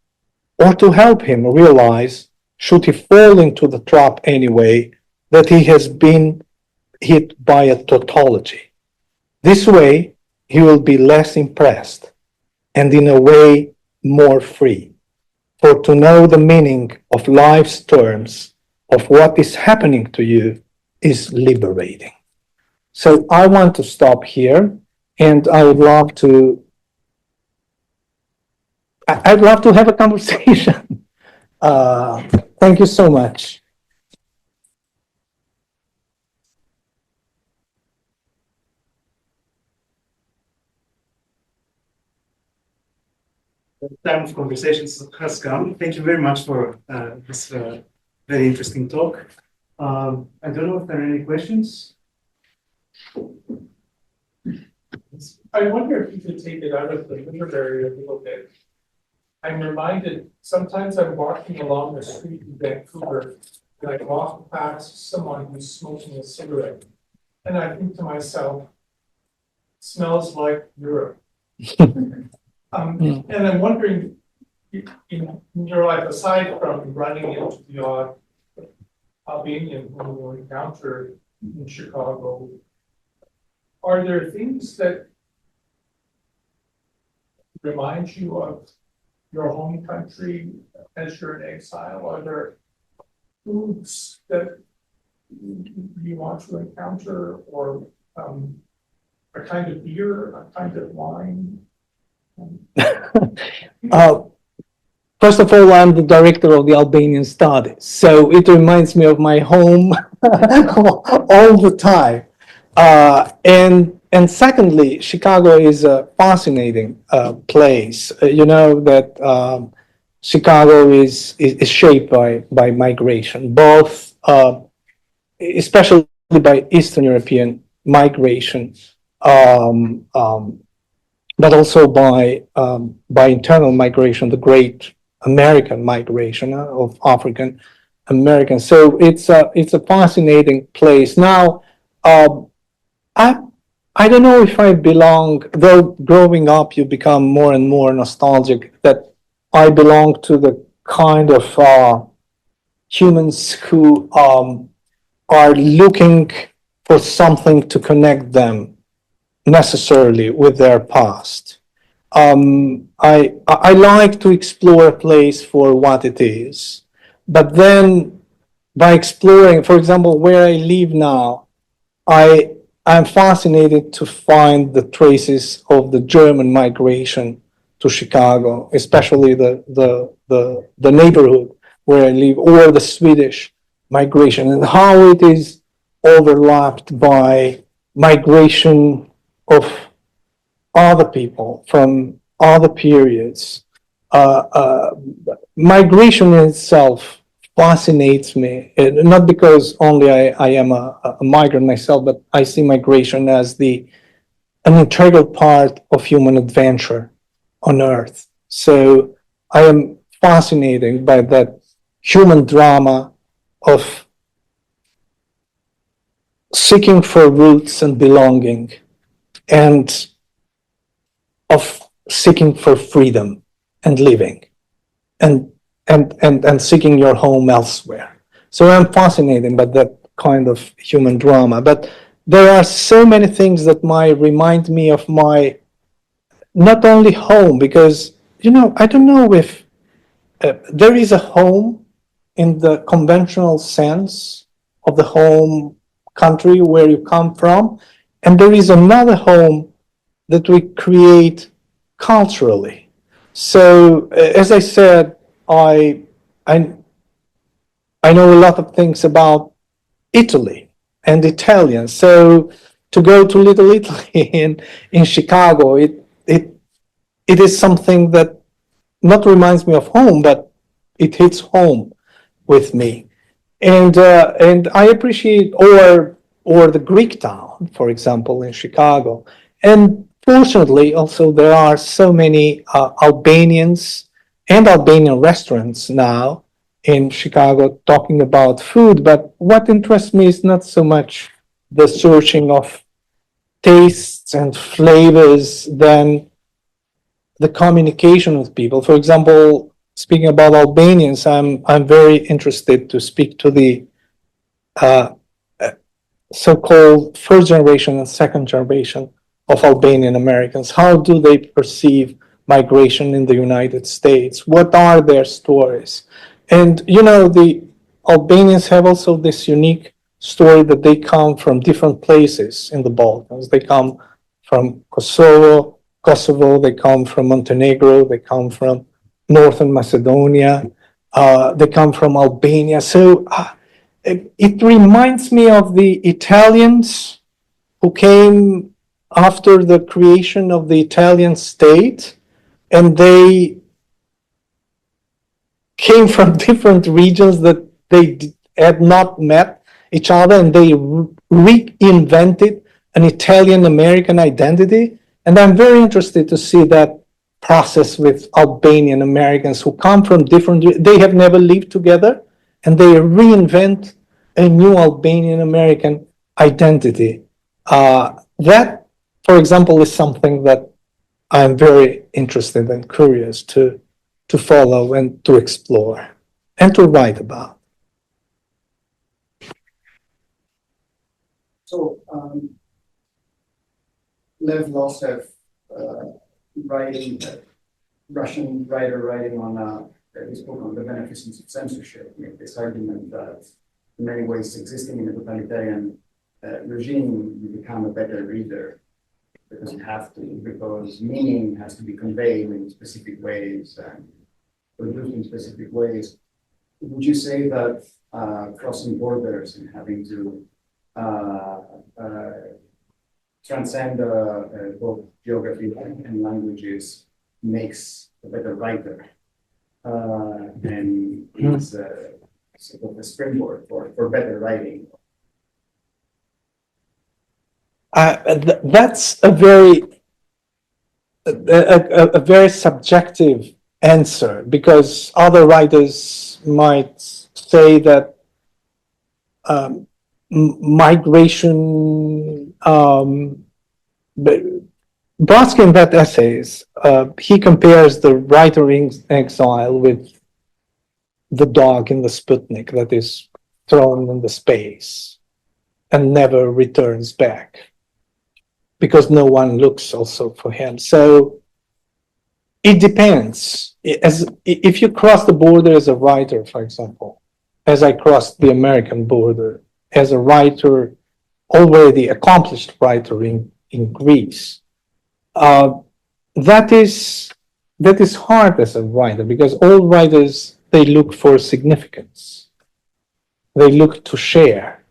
or to help him realize, should he fall into the trap anyway, that he has been hit by a tautology. This way, he will be less impressed, and in a way, more free. For to know the meaning of life's terms, of what is happening to you, is liberating. So I want to stop here, and I'd love to have a conversation. Thank you so much. The time of conversations has come. Thank you very much for this very interesting talk. I don't know if there are any questions. I wonder if you could take it out of the literary a little bit. I'm reminded, sometimes I'm walking along the street in Vancouver and I walk past someone who's smoking a cigarette. And I think to myself, smells like Europe. And I'm wondering, in your life, aside from running into the odd Albanian who will encounter in Chicago, are there things that remind you of your home country as you're in exile? Are there foods that you want to encounter, or a kind of beer, a kind of wine? First of all, I'm the director of the Albanian studies, so it reminds me of my home all the time. And secondly, Chicago is a fascinating place. You know that Chicago is shaped by migration, both especially by Eastern European migration, but also by internal migration, the great American migration of African Americans. So it's a fascinating place. Now, I don't know if I belong, though growing up you become more and more nostalgic, that I belong to the kind of humans who are looking for something to connect them necessarily with their past. I like to explore a place for what it is, But then by exploring, for example, where I live now, I'm fascinated to find the traces of the German migration to Chicago, especially the neighborhood where I live, or the Swedish migration, and how it is overlapped by migration of other people from other periods. Migration in itself fascinates me, not because only I am a migrant myself, but I see migration as an integral part of human adventure on Earth. So I am fascinated by that human drama of seeking for roots and belonging, and of seeking for freedom and living, and and seeking your home elsewhere. So I'm fascinated by that kind of human drama. But there are so many things that might remind me of my not only home, because I don't know if there is a home in the conventional sense of the home country where you come from, and there is another home that we create culturally. So, as I said, I I I know a lot of things about Italy and Italians. So, to go to Little Italy in Chicago, it is something that not reminds me of home, but it hits home with me. And I appreciate, or the Greek town, for example, in Chicago. And fortunately, also there are so many Albanians and Albanian restaurants now in Chicago talking about food. But what interests me is not so much the searching of tastes and flavors than the communication with people. For example, speaking about Albanians, I'm very interested to speak to the uh, so-called first generation and second generation of Albanian Americans. How do they perceive migration in the United States? What are their stories? And the Albanians have also this unique story that they come from different places in the Balkans. They come from Kosovo, they come from Montenegro, they come from Northern Macedonia, they come from Albania. So it reminds me of the Italians who came after the creation of the Italian state, and they came from different regions that they had not met each other, and they reinvented an Italian American identity. And I'm very interested to see that process with Albanian Americans who come from they have never lived together, and they reinvent a new Albanian American identity. That, for example, is something that I'm very interested and curious to follow and to explore and to write about. So, Lev Lossev, Russian writer writing on his book on the beneficence of censorship, made this argument that in many ways existing in a totalitarian regime, you become a better reader because you have to, because meaning has to be conveyed in specific ways and produced in specific ways. Would you say that crossing borders and having to transcend both geography and languages makes a better writer and is sort of a springboard for better writing? That's a very subjective answer, because other writers might say that migration. Brodsky, in that essays, he compares the writer in exile with the dog in the Sputnik that is thrown into space and never returns back, because no one looks also for him. So it depends. If you cross the border as a writer, for example, as I crossed the American border as a writer, already accomplished writer in Greece. That is hard as a writer because all writers, they look for significance. They look to share.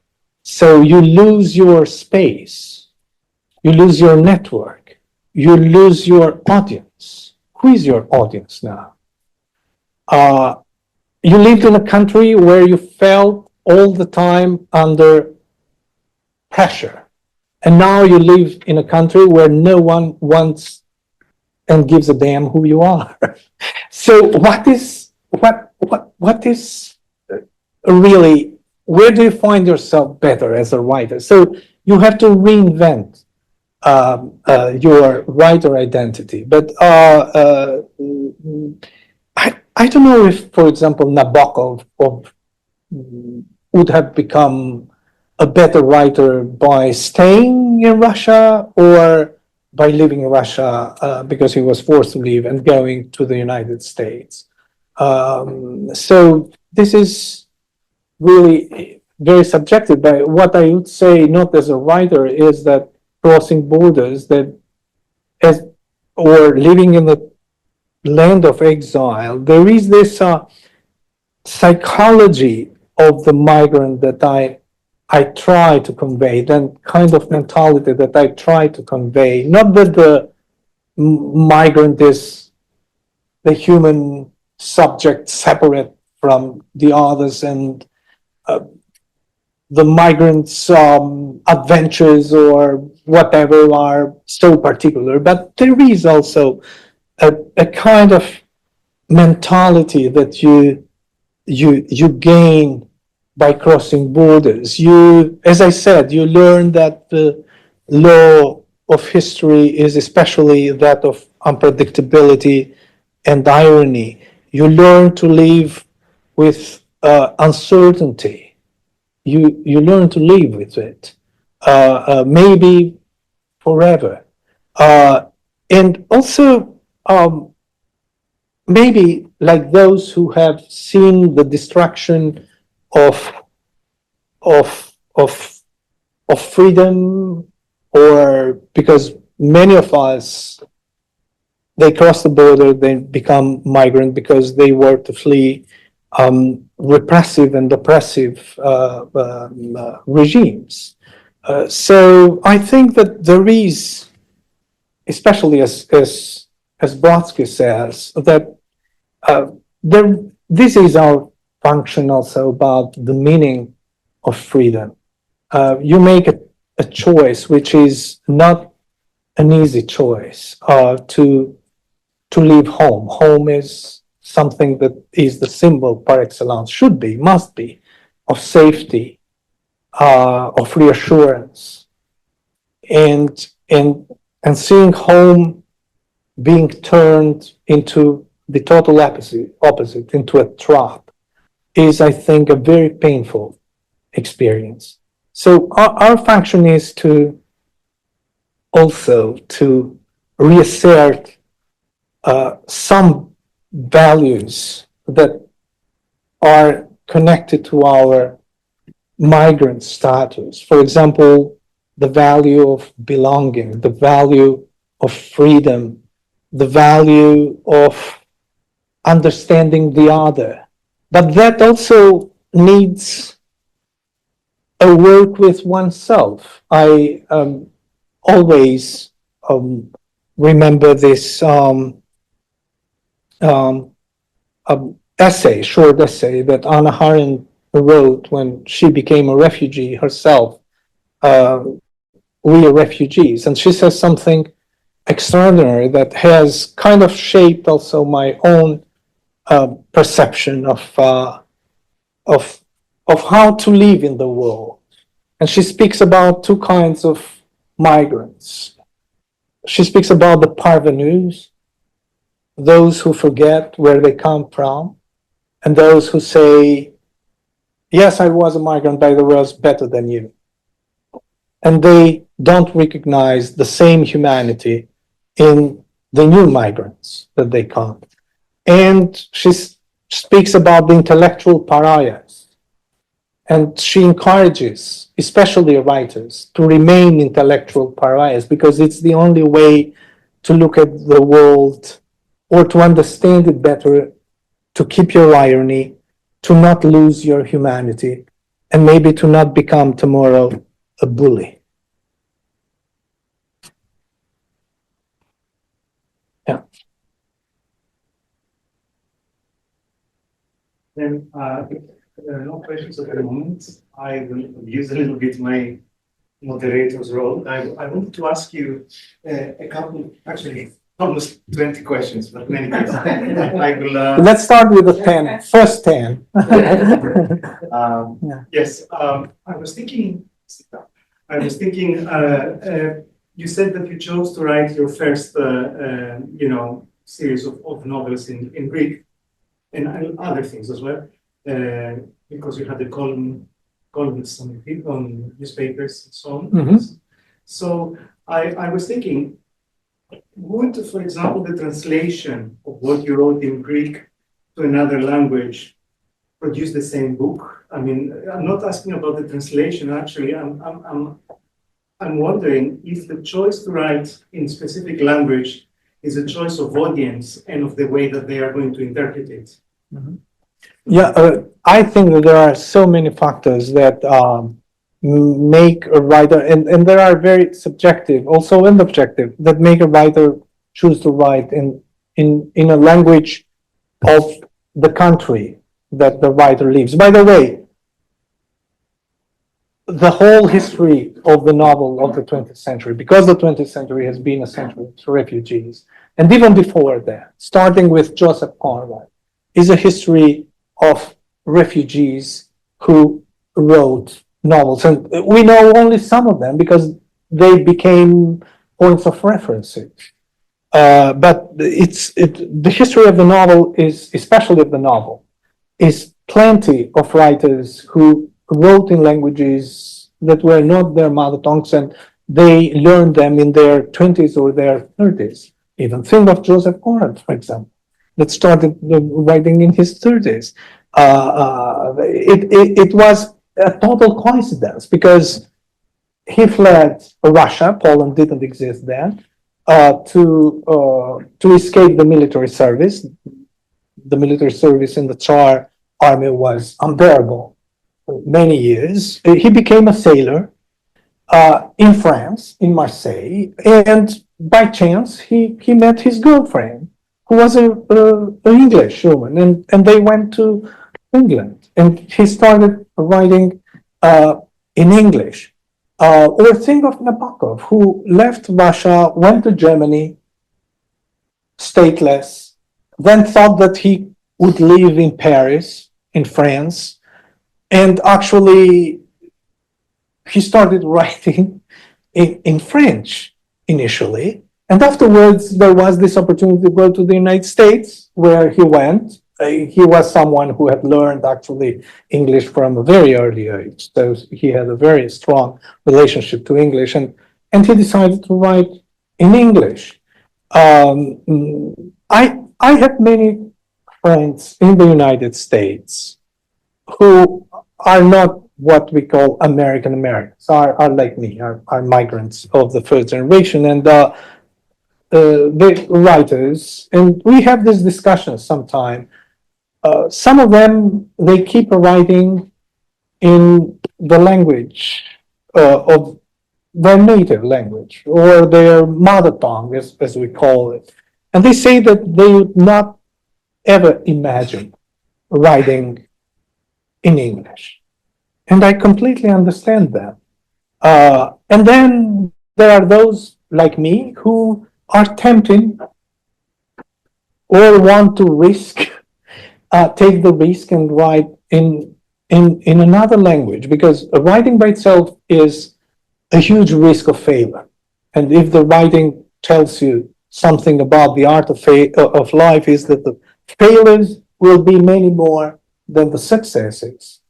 So you lose your space, you lose your network, you lose your audience. Who is your audience now? You lived in a country where you felt all the time under pressure. And now you live in a country where no one wants and gives a damn who you are. So what is really, where do you find yourself better as a writer? So you have to reinvent your writer identity. But I don't know if, for example, Nabokov would have become a better writer by staying in Russia or by leaving Russia because he was forced to leave and going to the United States. So this is really very subjective. But what I would say, not as a writer, is that crossing borders, or living in the land of exile, there is this psychology of the migrant that I try to convey, that kind of mentality that I try to convey. Not that the migrant is the human subject separate from the others and the migrants' adventures or whatever are so particular, but there is also a kind of mentality that you gain by crossing borders. As I said, you learn that the law of history is especially that of unpredictability and irony. You learn to live with uncertainty. You learn to live with it, maybe forever. And also, maybe like those who have seen the destruction of freedom, or because many of us, they cross the border, they become migrant because they were to flee repressive and oppressive regimes. So I think that there is, especially as Brodsky says, that this is our function also about the meaning of freedom. You make a choice which is not an easy choice to leave home. Home is something that is the symbol par excellence, should be, must be, of safety, of reassurance, and seeing home being turned into the total opposite, into a trap, is, I think, a very painful experience. So our function is to also to reassert some values that are connected to our migrant status. For example, the value of belonging, the value of freedom, the value of understanding the other. But that also needs a work with oneself. I always remember this short essay that Anna Arendt wrote when she became a refugee herself. We are refugees. And she says something extraordinary that has kind of shaped also my own perception of how to live in the world. And she speaks about two kinds of migrants. She speaks about the parvenus, those who forget where they come from, and those who say, yes, I was a migrant, but I was better than you. And they don't recognize the same humanity in the new migrants that they come. And she speaks about the intellectual pariahs, And she encourages, especially writers, to remain intellectual pariahs because it's the only way to look at the world or to understand it better, to keep your irony, to not lose your humanity, and maybe to not become tomorrow a bully. Yeah. Then, if there are no questions at the moment, I will use a little bit my moderator's role. I wanted to ask you a couple, actually, almost 20 questions, but many questions. I will. Let's start with the 10, first 10. Yeah. Yes, I was thinking, you said that you chose to write your first, series of novels in Greek and other things as well, because you had a columns on newspapers and so on. Mhm. So I was thinking, would, for example, the translation of what you wrote in Greek to another language produce the same book? I mean, I'm not asking about the translation. Actually, I'm wondering if the choice to write in specific language is a choice of audience and of the way that they are going to interpret it. Yeah, I think that there are so many factors that make a writer, and there are very subjective, also and objective, that make a writer choose to write in a language of the country that the writer lives. By the way, the whole history of the novel of the 20th century, because the 20th century has been a century of refugees, and even before that, starting with Joseph Conrad, is a history of refugees who wrote novels. And we know only some of them because they became points of references. But the history of the novel is, especially of the novel, is plenty of writers who wrote in languages that were not their mother tongues and they learned them in their 20s or their 30s. Even think of Joseph Conrad, for example, that started writing in his 30s. It was a total coincidence because he fled Russia, Poland didn't exist then, to escape the military service. The military service in the Tsar army was unbearable for many years. He became a sailor in France, in Marseille, and by chance he met his girlfriend, who was an English woman, and they went to England, and he started writing in English. Or think of Nabokov, who left Russia, went to Germany, stateless, then thought that he would live in Paris, in France, and actually he started writing in French initially. And afterwards, there was this opportunity to go to the United States, where he went. He was someone who had learned actually English from a very early age. So he had a very strong relationship to English, and he decided to write in English. I have many friends in the United States who are not what we call American Americans, are like me, are migrants of the first generation, and the writers, and we have this discussion sometime. Some of them, they keep writing in the language of their native language or their mother tongue, as we call it. And they say that they would not ever imagine writing in English. And I completely understand that. And then there are those like me who are tempted or want to take the risk and write in another language, because writing by itself is a huge risk of failure. And if the writing tells you something about the art of life, is that the failures will be many more than the successes.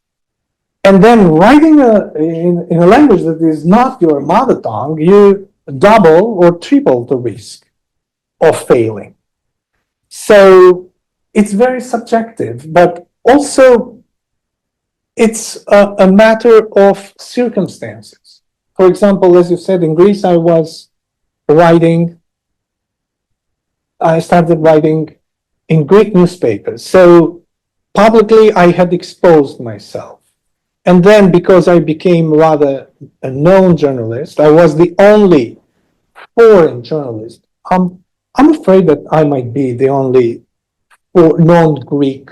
And then writing in a language that is not your mother tongue, you double or triple the risk of failing. So it's very subjective, but also it's a matter of circumstances. For example, as you said, in Greece, I started writing in Greek newspapers. So publicly, I had exposed myself. And then because I became rather a known journalist, I was the only foreign journalist. I'm afraid that I might be the only non-Greek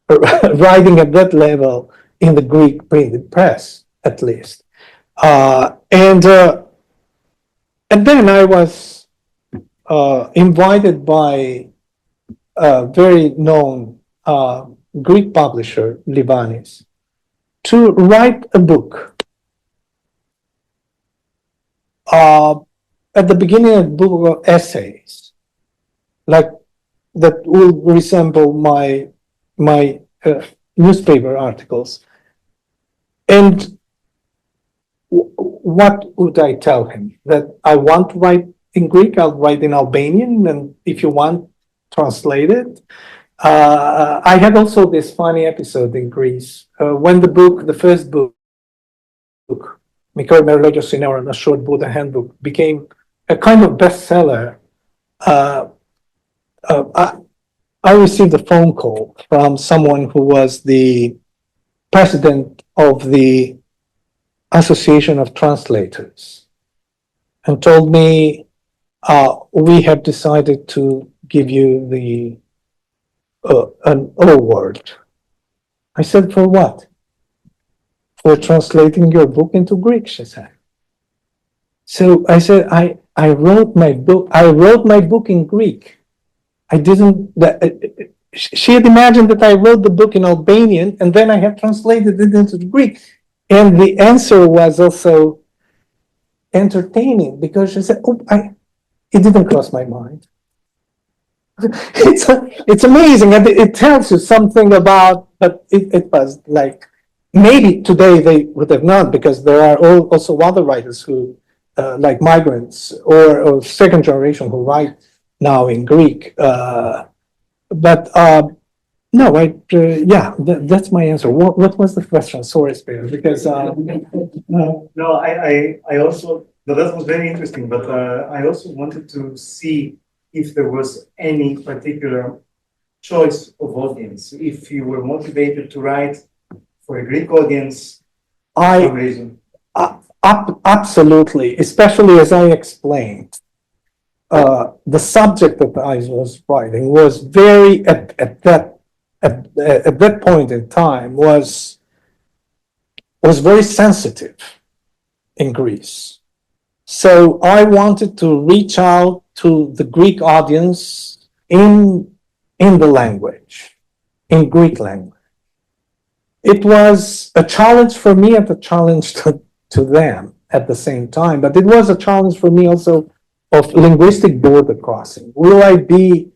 writing at that level in the Greek printed press, at least. And then I was invited by a very known Greek publisher, Livanis, to write a book. At the beginning, a book of essays, like that will resemble my newspaper articles. And what would I tell him? That I want to write in Greek, I'll write in Albanian, and if you want, translate it. I had also this funny episode in Greece when the first book, Mikor Merologos Syneron, a short Buddha handbook, became a kind of bestseller. I received a phone call from someone who was the president of the Association of Translators and told me, we have decided to give you an award. I said, for what? For translating your book into Greek, she said. So I said, I wrote my book in Greek. I didn't, she had imagined that I wrote the book in Albanian and then I had translated it into Greek. And the answer was also entertaining because she said, it didn't cross my mind. It's amazing. It tells you something about, but it was like, maybe today they would have not, because there are also other writers who, like migrants or second generation who write now in Greek. But no, that's my answer. What was the question? Sorry, Spear, because No, I also, that was very interesting, but I also wanted to see if there was any particular choice of audience, if you were motivated to write for a Greek audience for some reason. Absolutely, especially as I explained. The subject that I was writing was very at that point in time was very sensitive in Greece. So I wanted to reach out to the Greek audience in the language, in Greek language. It was a challenge for me and a challenge to them at the same time, but it was a challenge for me also of linguistic border crossing. Will I be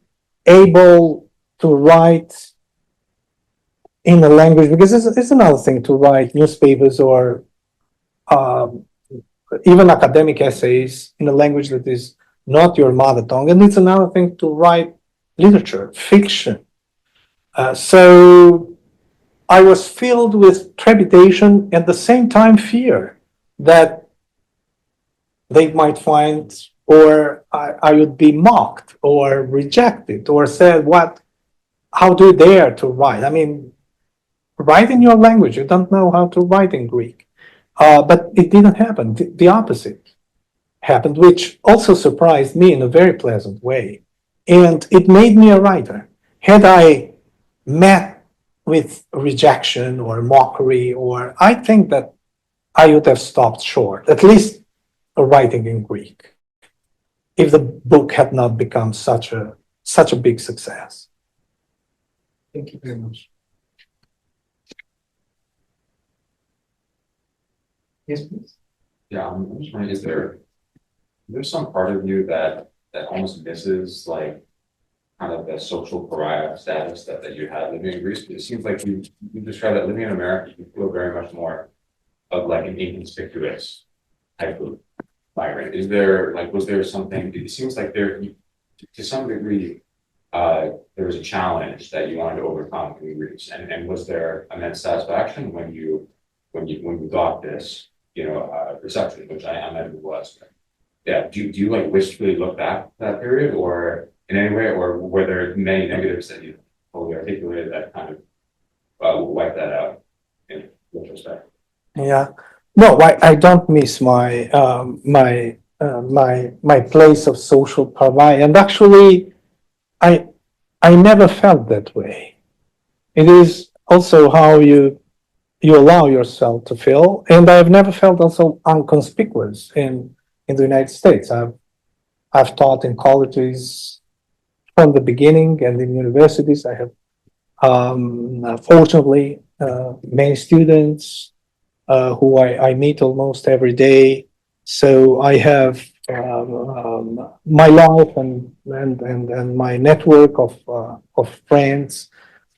able to write in a language? Because it's another thing to write newspapers or even academic essays in a language that is not your mother tongue. And it's another thing to write literature, fiction. So I was filled with trepidation, at the same time fear that they might find, or I would be mocked or rejected or said, how do you dare to write? I mean, write in your language. You don't know how to write in Greek. But it didn't happen. The opposite happened, which also surprised me in a very pleasant way. And it made me a writer. Had I met with rejection or mockery, I think that I would have stopped short, at least writing in Greek, if the book had not become such a big success. Thank you very much. Yes, please. Yeah, I'm just wondering, is there some part of you that almost misses like kind of the social pariah status that you had living in Greece? It seems like you described that living in America, you feel very much more of like an inconspicuous type of migrant. Was there something? It seems like there, to some degree, there was a challenge that you wanted to overcome in Greece, and was there immense satisfaction when you got this, reception, which I imagine it was. Yeah, do you like wistfully look back at that period, or in any way, or were there many negatives that you fully articulated that kind of wipe that out in retrospect? Yeah. No, I don't miss my place of social pariah. And actually, I never felt that way. It is also how you allow yourself to feel. And I've never felt also inconspicuous in the United States. I've taught in colleges from the beginning and in universities. I have fortunately many students who I meet almost every day. So I have my life and my network of friends.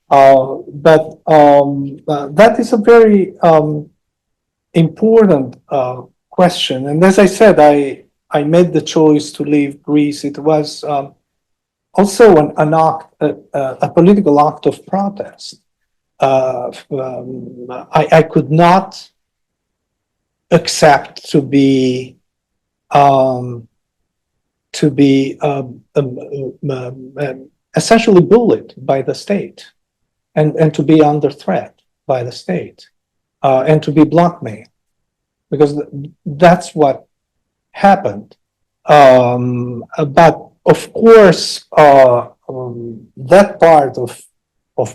But that is a very important question. And as I said, I made the choice to leave Greece. It was also an act, a political act of protest. I could not accept to be essentially bullied by the state, and to be under threat by the state, and to be blackmailed, because that's what happened. But of course, that part of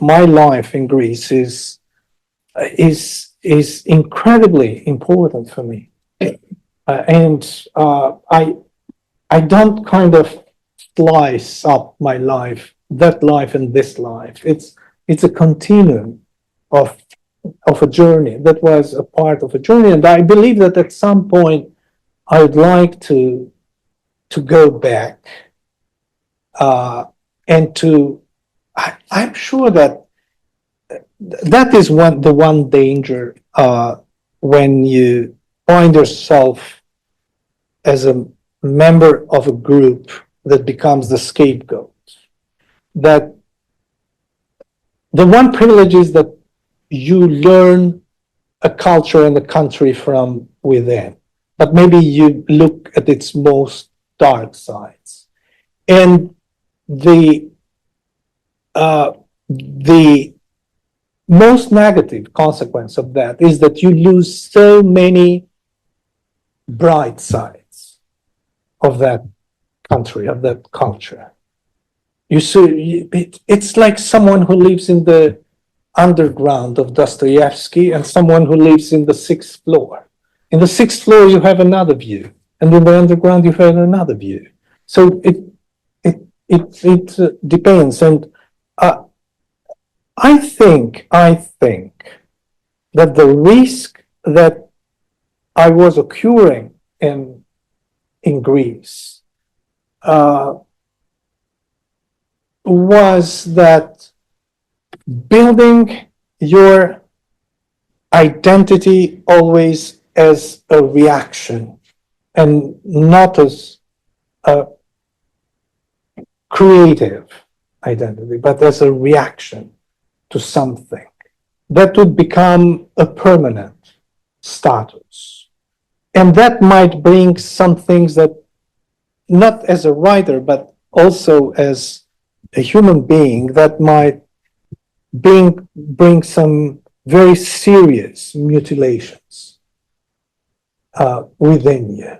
my life in Greece is incredibly important for me, and I don't kind of slice up my life, that life and this life. It's a continuum of a journey that was a part of a journey, and I believe that at some point I would like to go back, and to. I'm sure that that is the one danger when you find yourself as a member of a group that becomes the scapegoat. That the one privilege is that you learn a culture and a country from within, but maybe you look at its most dark sides. And the most negative consequence of that is that you lose so many bright sides of that country, of that culture. You see, it's like someone who lives in the underground of Dostoevsky and someone who lives in the sixth floor. In the sixth floor, you have another view, and in the underground, you have another view. So it depends, and I think that the risk that I was occurring in Greece was that building your identity always as a reaction and not as a creative identity, but as a reaction to something that would become a permanent status. And that might bring some things that, not as a writer, but also as a human being, that might bring some very serious mutilations within you.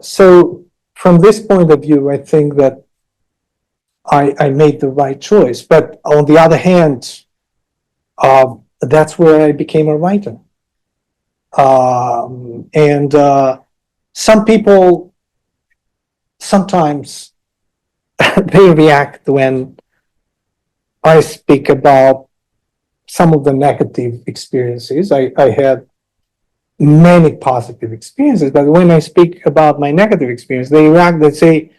So from this point of view, I think that I made the right choice. But on the other hand, that's where I became a writer. And some people, sometimes they react when I speak about some of the negative experiences. I had many positive experiences, but when I speak about my negative experience, they react, they say,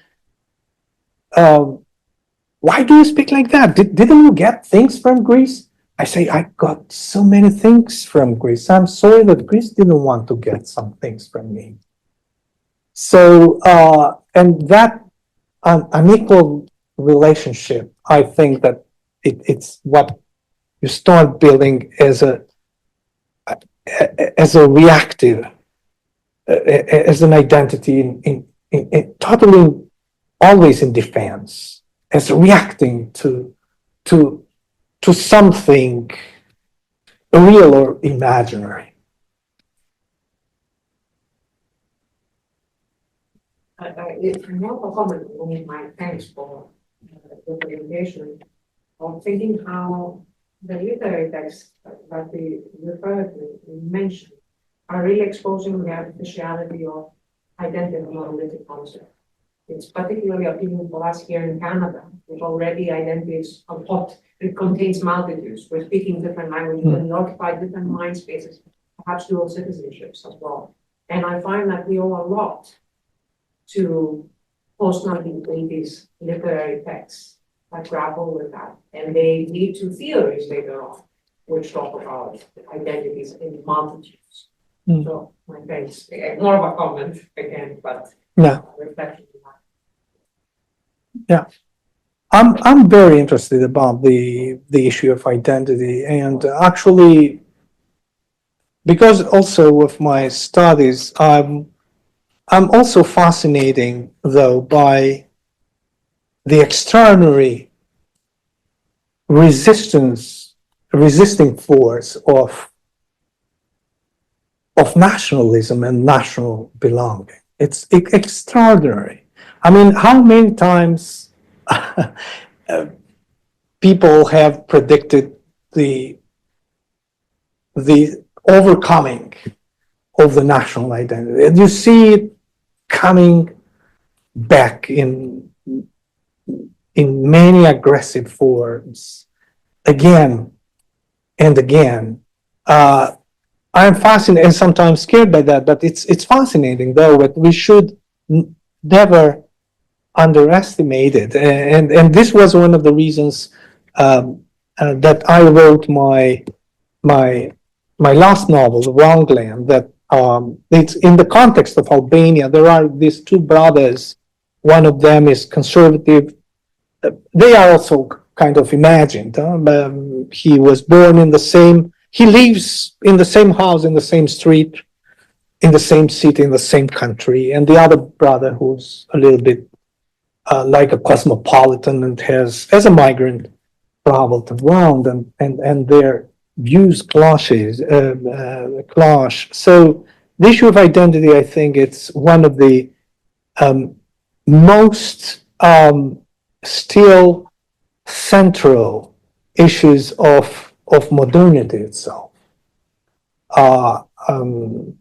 why do you speak like that? Didn't you get things from Greece? I say, I got so many things from Greece. I'm sorry that Greece didn't want to get some things from me. So, and that unequal relationship, I think that it's what you start building as a reactive, as an identity in totally always in defense, as reacting to something real or imaginary. It's more of a comment on my thanks for the presentation of thinking how the literary texts that we referred to, we mentioned, are really exposing the artificiality of identity monolithic concept. It's particularly appealing for us here in Canada, which already identity is a pot. It contains multitudes. We're speaking different languages and we occupy different mind spaces, perhaps dual citizenships as well. And I find that we owe a lot to post-1980s literary texts that grapple with that. And they lead to theories later on, which talk about identities in multitudes. So my thanks. More of a comment again, but reflection. Yeah. I'm very interested about the issue of identity, and actually, because also of my studies, I'm also fascinated though by the extraordinary resisting force of nationalism and national belonging. It's extraordinary. I mean, how many times people have predicted the overcoming of the national identity, and you see it coming back in many aggressive forms again and again. I'm fascinated and sometimes scared by that, but it's fascinating though, that we should never underestimate it. And this was one of the reasons that I wrote my last novel, The Wrong Land, that it's in the context of Albania. There are these two brothers. One of them is conservative. They are also kind of imagined. He was born in the same, he lives in the same house, in the same street, in the same city, in the same country. And the other brother, who's a little bit like a cosmopolitan and has, as a migrant, traveled around, and their views clash. So the issue of identity, I think it's one of the most still central issues of modernity itself. And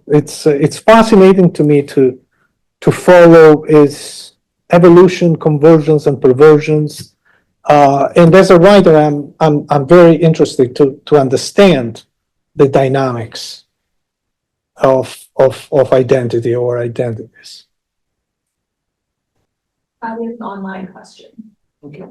it's fascinating to me to follow its evolution, conversions, and perversions. And as a writer, I'm very interested to understand the dynamics of identity or identities. We have an online question. Okay.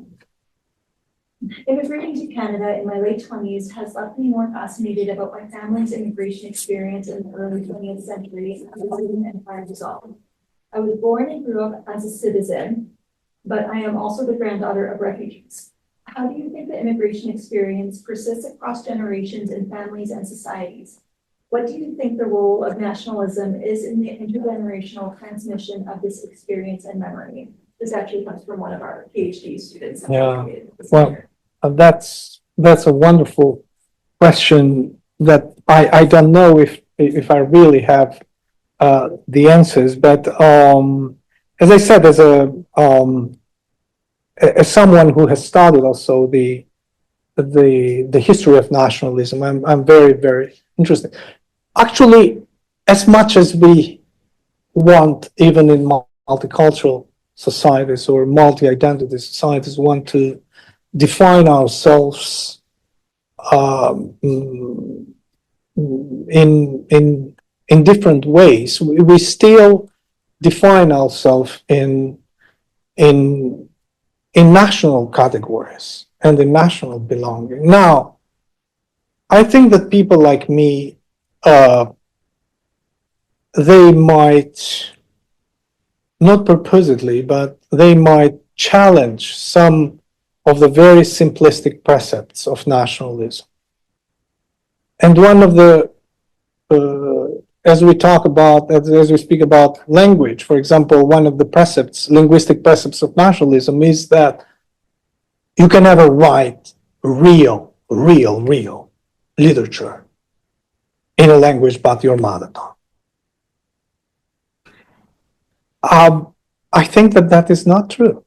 Immigrating to Canada in my late 20s has left me more fascinated about my family's immigration experience in the early 20th century as the empire dissolved. I was born and grew up as a citizen, but I am also the granddaughter of refugees. How do you think the immigration experience persists across generations in families and societies? What do you think the role of nationalism is in the intergenerational transmission of this experience and memory? This actually comes from one of our PhD students. Yeah, well, that's a wonderful question that I don't know if I really have the answers, but as I said, as someone who has studied also the history of nationalism, I'm very, very interested. Actually, as much as we want, even in multicultural societies or multi-identity societies, want to define ourselves in different ways, we still define ourselves in national categories and in national belonging. Now, I think that people like me, they might not purposely, but they might challenge some of the very simplistic precepts of nationalism. And one of the, as we talk about, as we speak about language, for example, one of the precepts, linguistic precepts of nationalism is that you can never write real literature in a language but your mother tongue. I think that that is not true.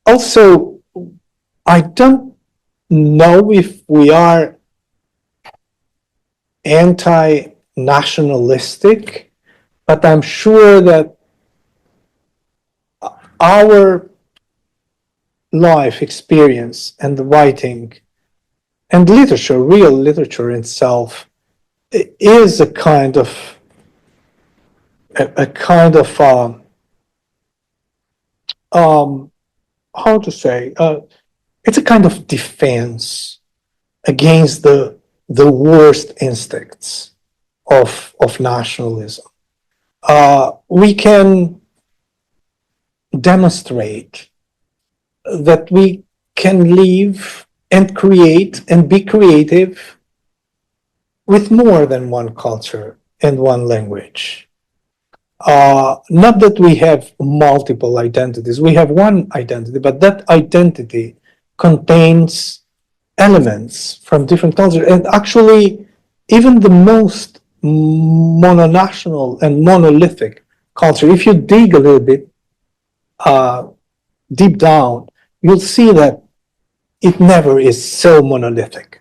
Also, I don't know if we are anti-nationalistic, but I'm sure that our life experience and the writing and literature, real literature itself, is a kind of how to say, it's a kind of defense against the worst instincts of nationalism. We can demonstrate that we can live and create and be creative with more than one culture and one language. Not that we have multiple identities, we have one identity, but that identity contains elements from different cultures. And actually, even the most mononational and monolithic culture, if you dig a little bit deep down, you'll see that it never is so monolithic.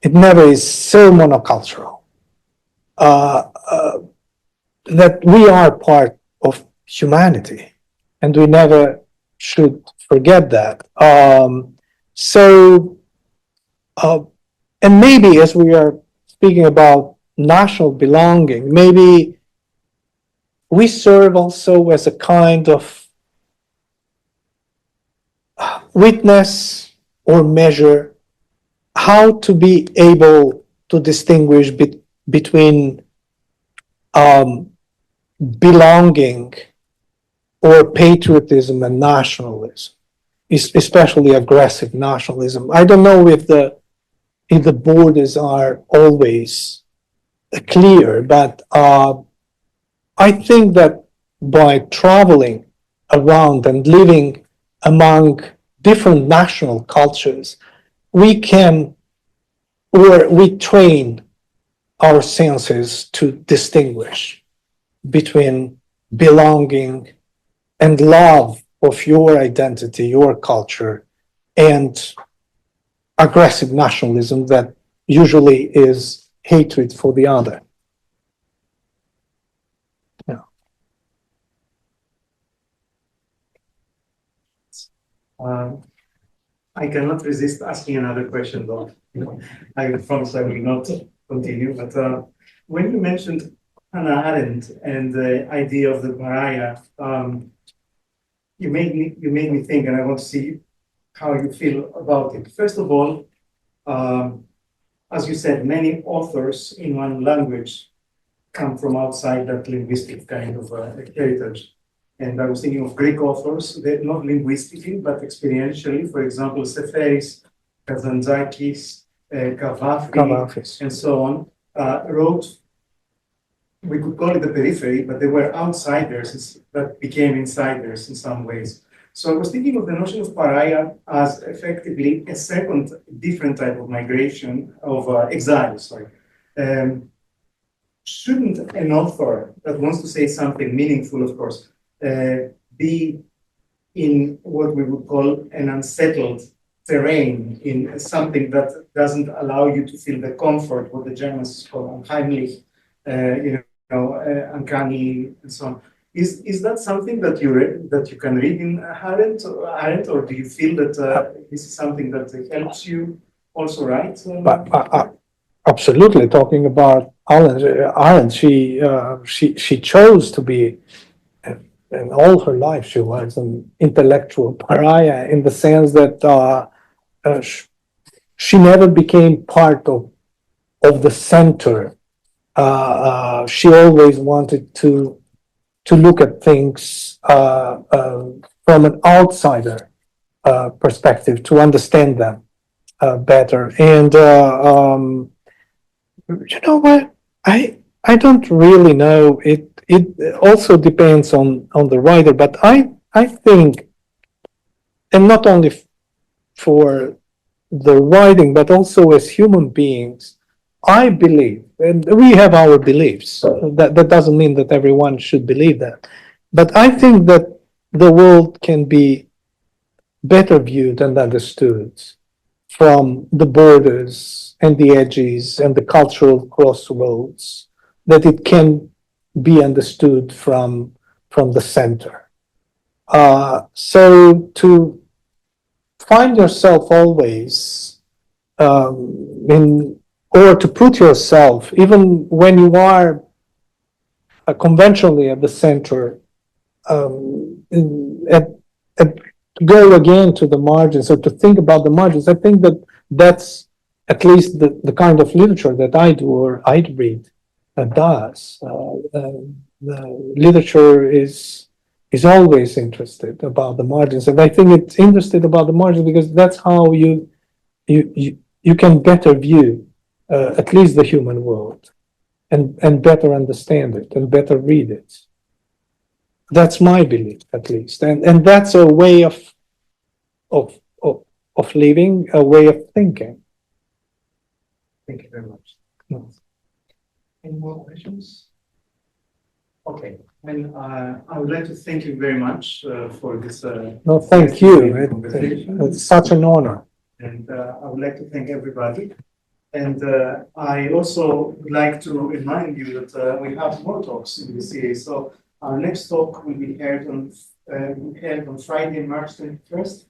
It never is so monocultural. That we are part of humanity, and we never should forget that. And maybe as we are speaking about national belonging, maybe we serve also as a kind of witness or measure how to be able to distinguish between belonging or patriotism and nationalism, especially aggressive nationalism. I don't know if the borders are always clear, but I think that by traveling around and living among different national cultures, we can, or we train our senses to distinguish between belonging and love of your identity, your culture, and aggressive nationalism that usually is hatred for the other. Yeah. I cannot resist asking another question, though. I promise I will not continue. But when you mentioned Hannah Arendt and the idea of the pariah, you made me think, and I want to see how you feel about it. First of all, as you said, many authors in one language come from outside that linguistic kind of heritage. And I was thinking of Greek authors, not linguistically, but experientially. For example, Seferis, Kazantzakis, Kavafis, and so on, wrote, we could call it the periphery, but they were outsiders that became insiders in some ways. So I was thinking of the notion of pariah as effectively a second different type of migration of exile, shouldn't an author that wants to say something meaningful, of course, be in what we would call an unsettled terrain, in something that doesn't allow you to feel the comfort, what the Germans call unheimlich, uncanny, and so on. Is that something that you can read in Arendt, or do you feel that this is something that helps you also write? Absolutely. Talking about Arendt, she chose to be, in all her life, she was an intellectual pariah in the sense that she never became part of the center she always wanted to look at things from an outsider perspective, to understand them better. And you know what? I don't really know. It also depends on the writer, but I think, and not only for the writing, but also as human beings, I believe, and we have our beliefs. That doesn't mean that everyone should believe that, but I think that the world can be better viewed and understood from the borders and the edges and the cultural crossroads, that it can be understood from the center. So to find yourself always or to put yourself, even when you are conventionally at the center, go again to the margins, or to think about the margins. I think that that's at least the kind of literature that I do, or I'd read, does. The literature is always interested about the margins, and I think it's interested about the margins because that's how you can better view at least the human world, and better understand it and better read it. That's my belief, at least, and that's a way of living, a way of thinking. Thank you very much. No. Any more questions? Okay, and I would like to thank you very much for this. No, thank you. Conversation. It's such an honor. And I would like to thank everybody. And I also would like to remind you that we have more talks in the series. So our next talk will be held on Friday, March 21st,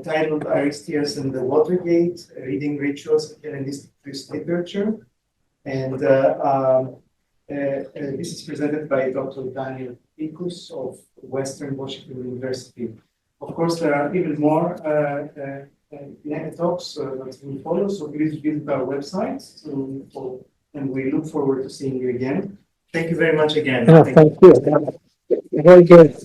titled Aristeas and the Watergate, Reading Rituals of Hellenistic Literature. And this is presented by Dr. Daniel Pikus of Western Washington University. Of course, there are even more talks that will follow, so please visit our website, and we look forward to seeing you again. Thank you very much again. Thank you. Very good.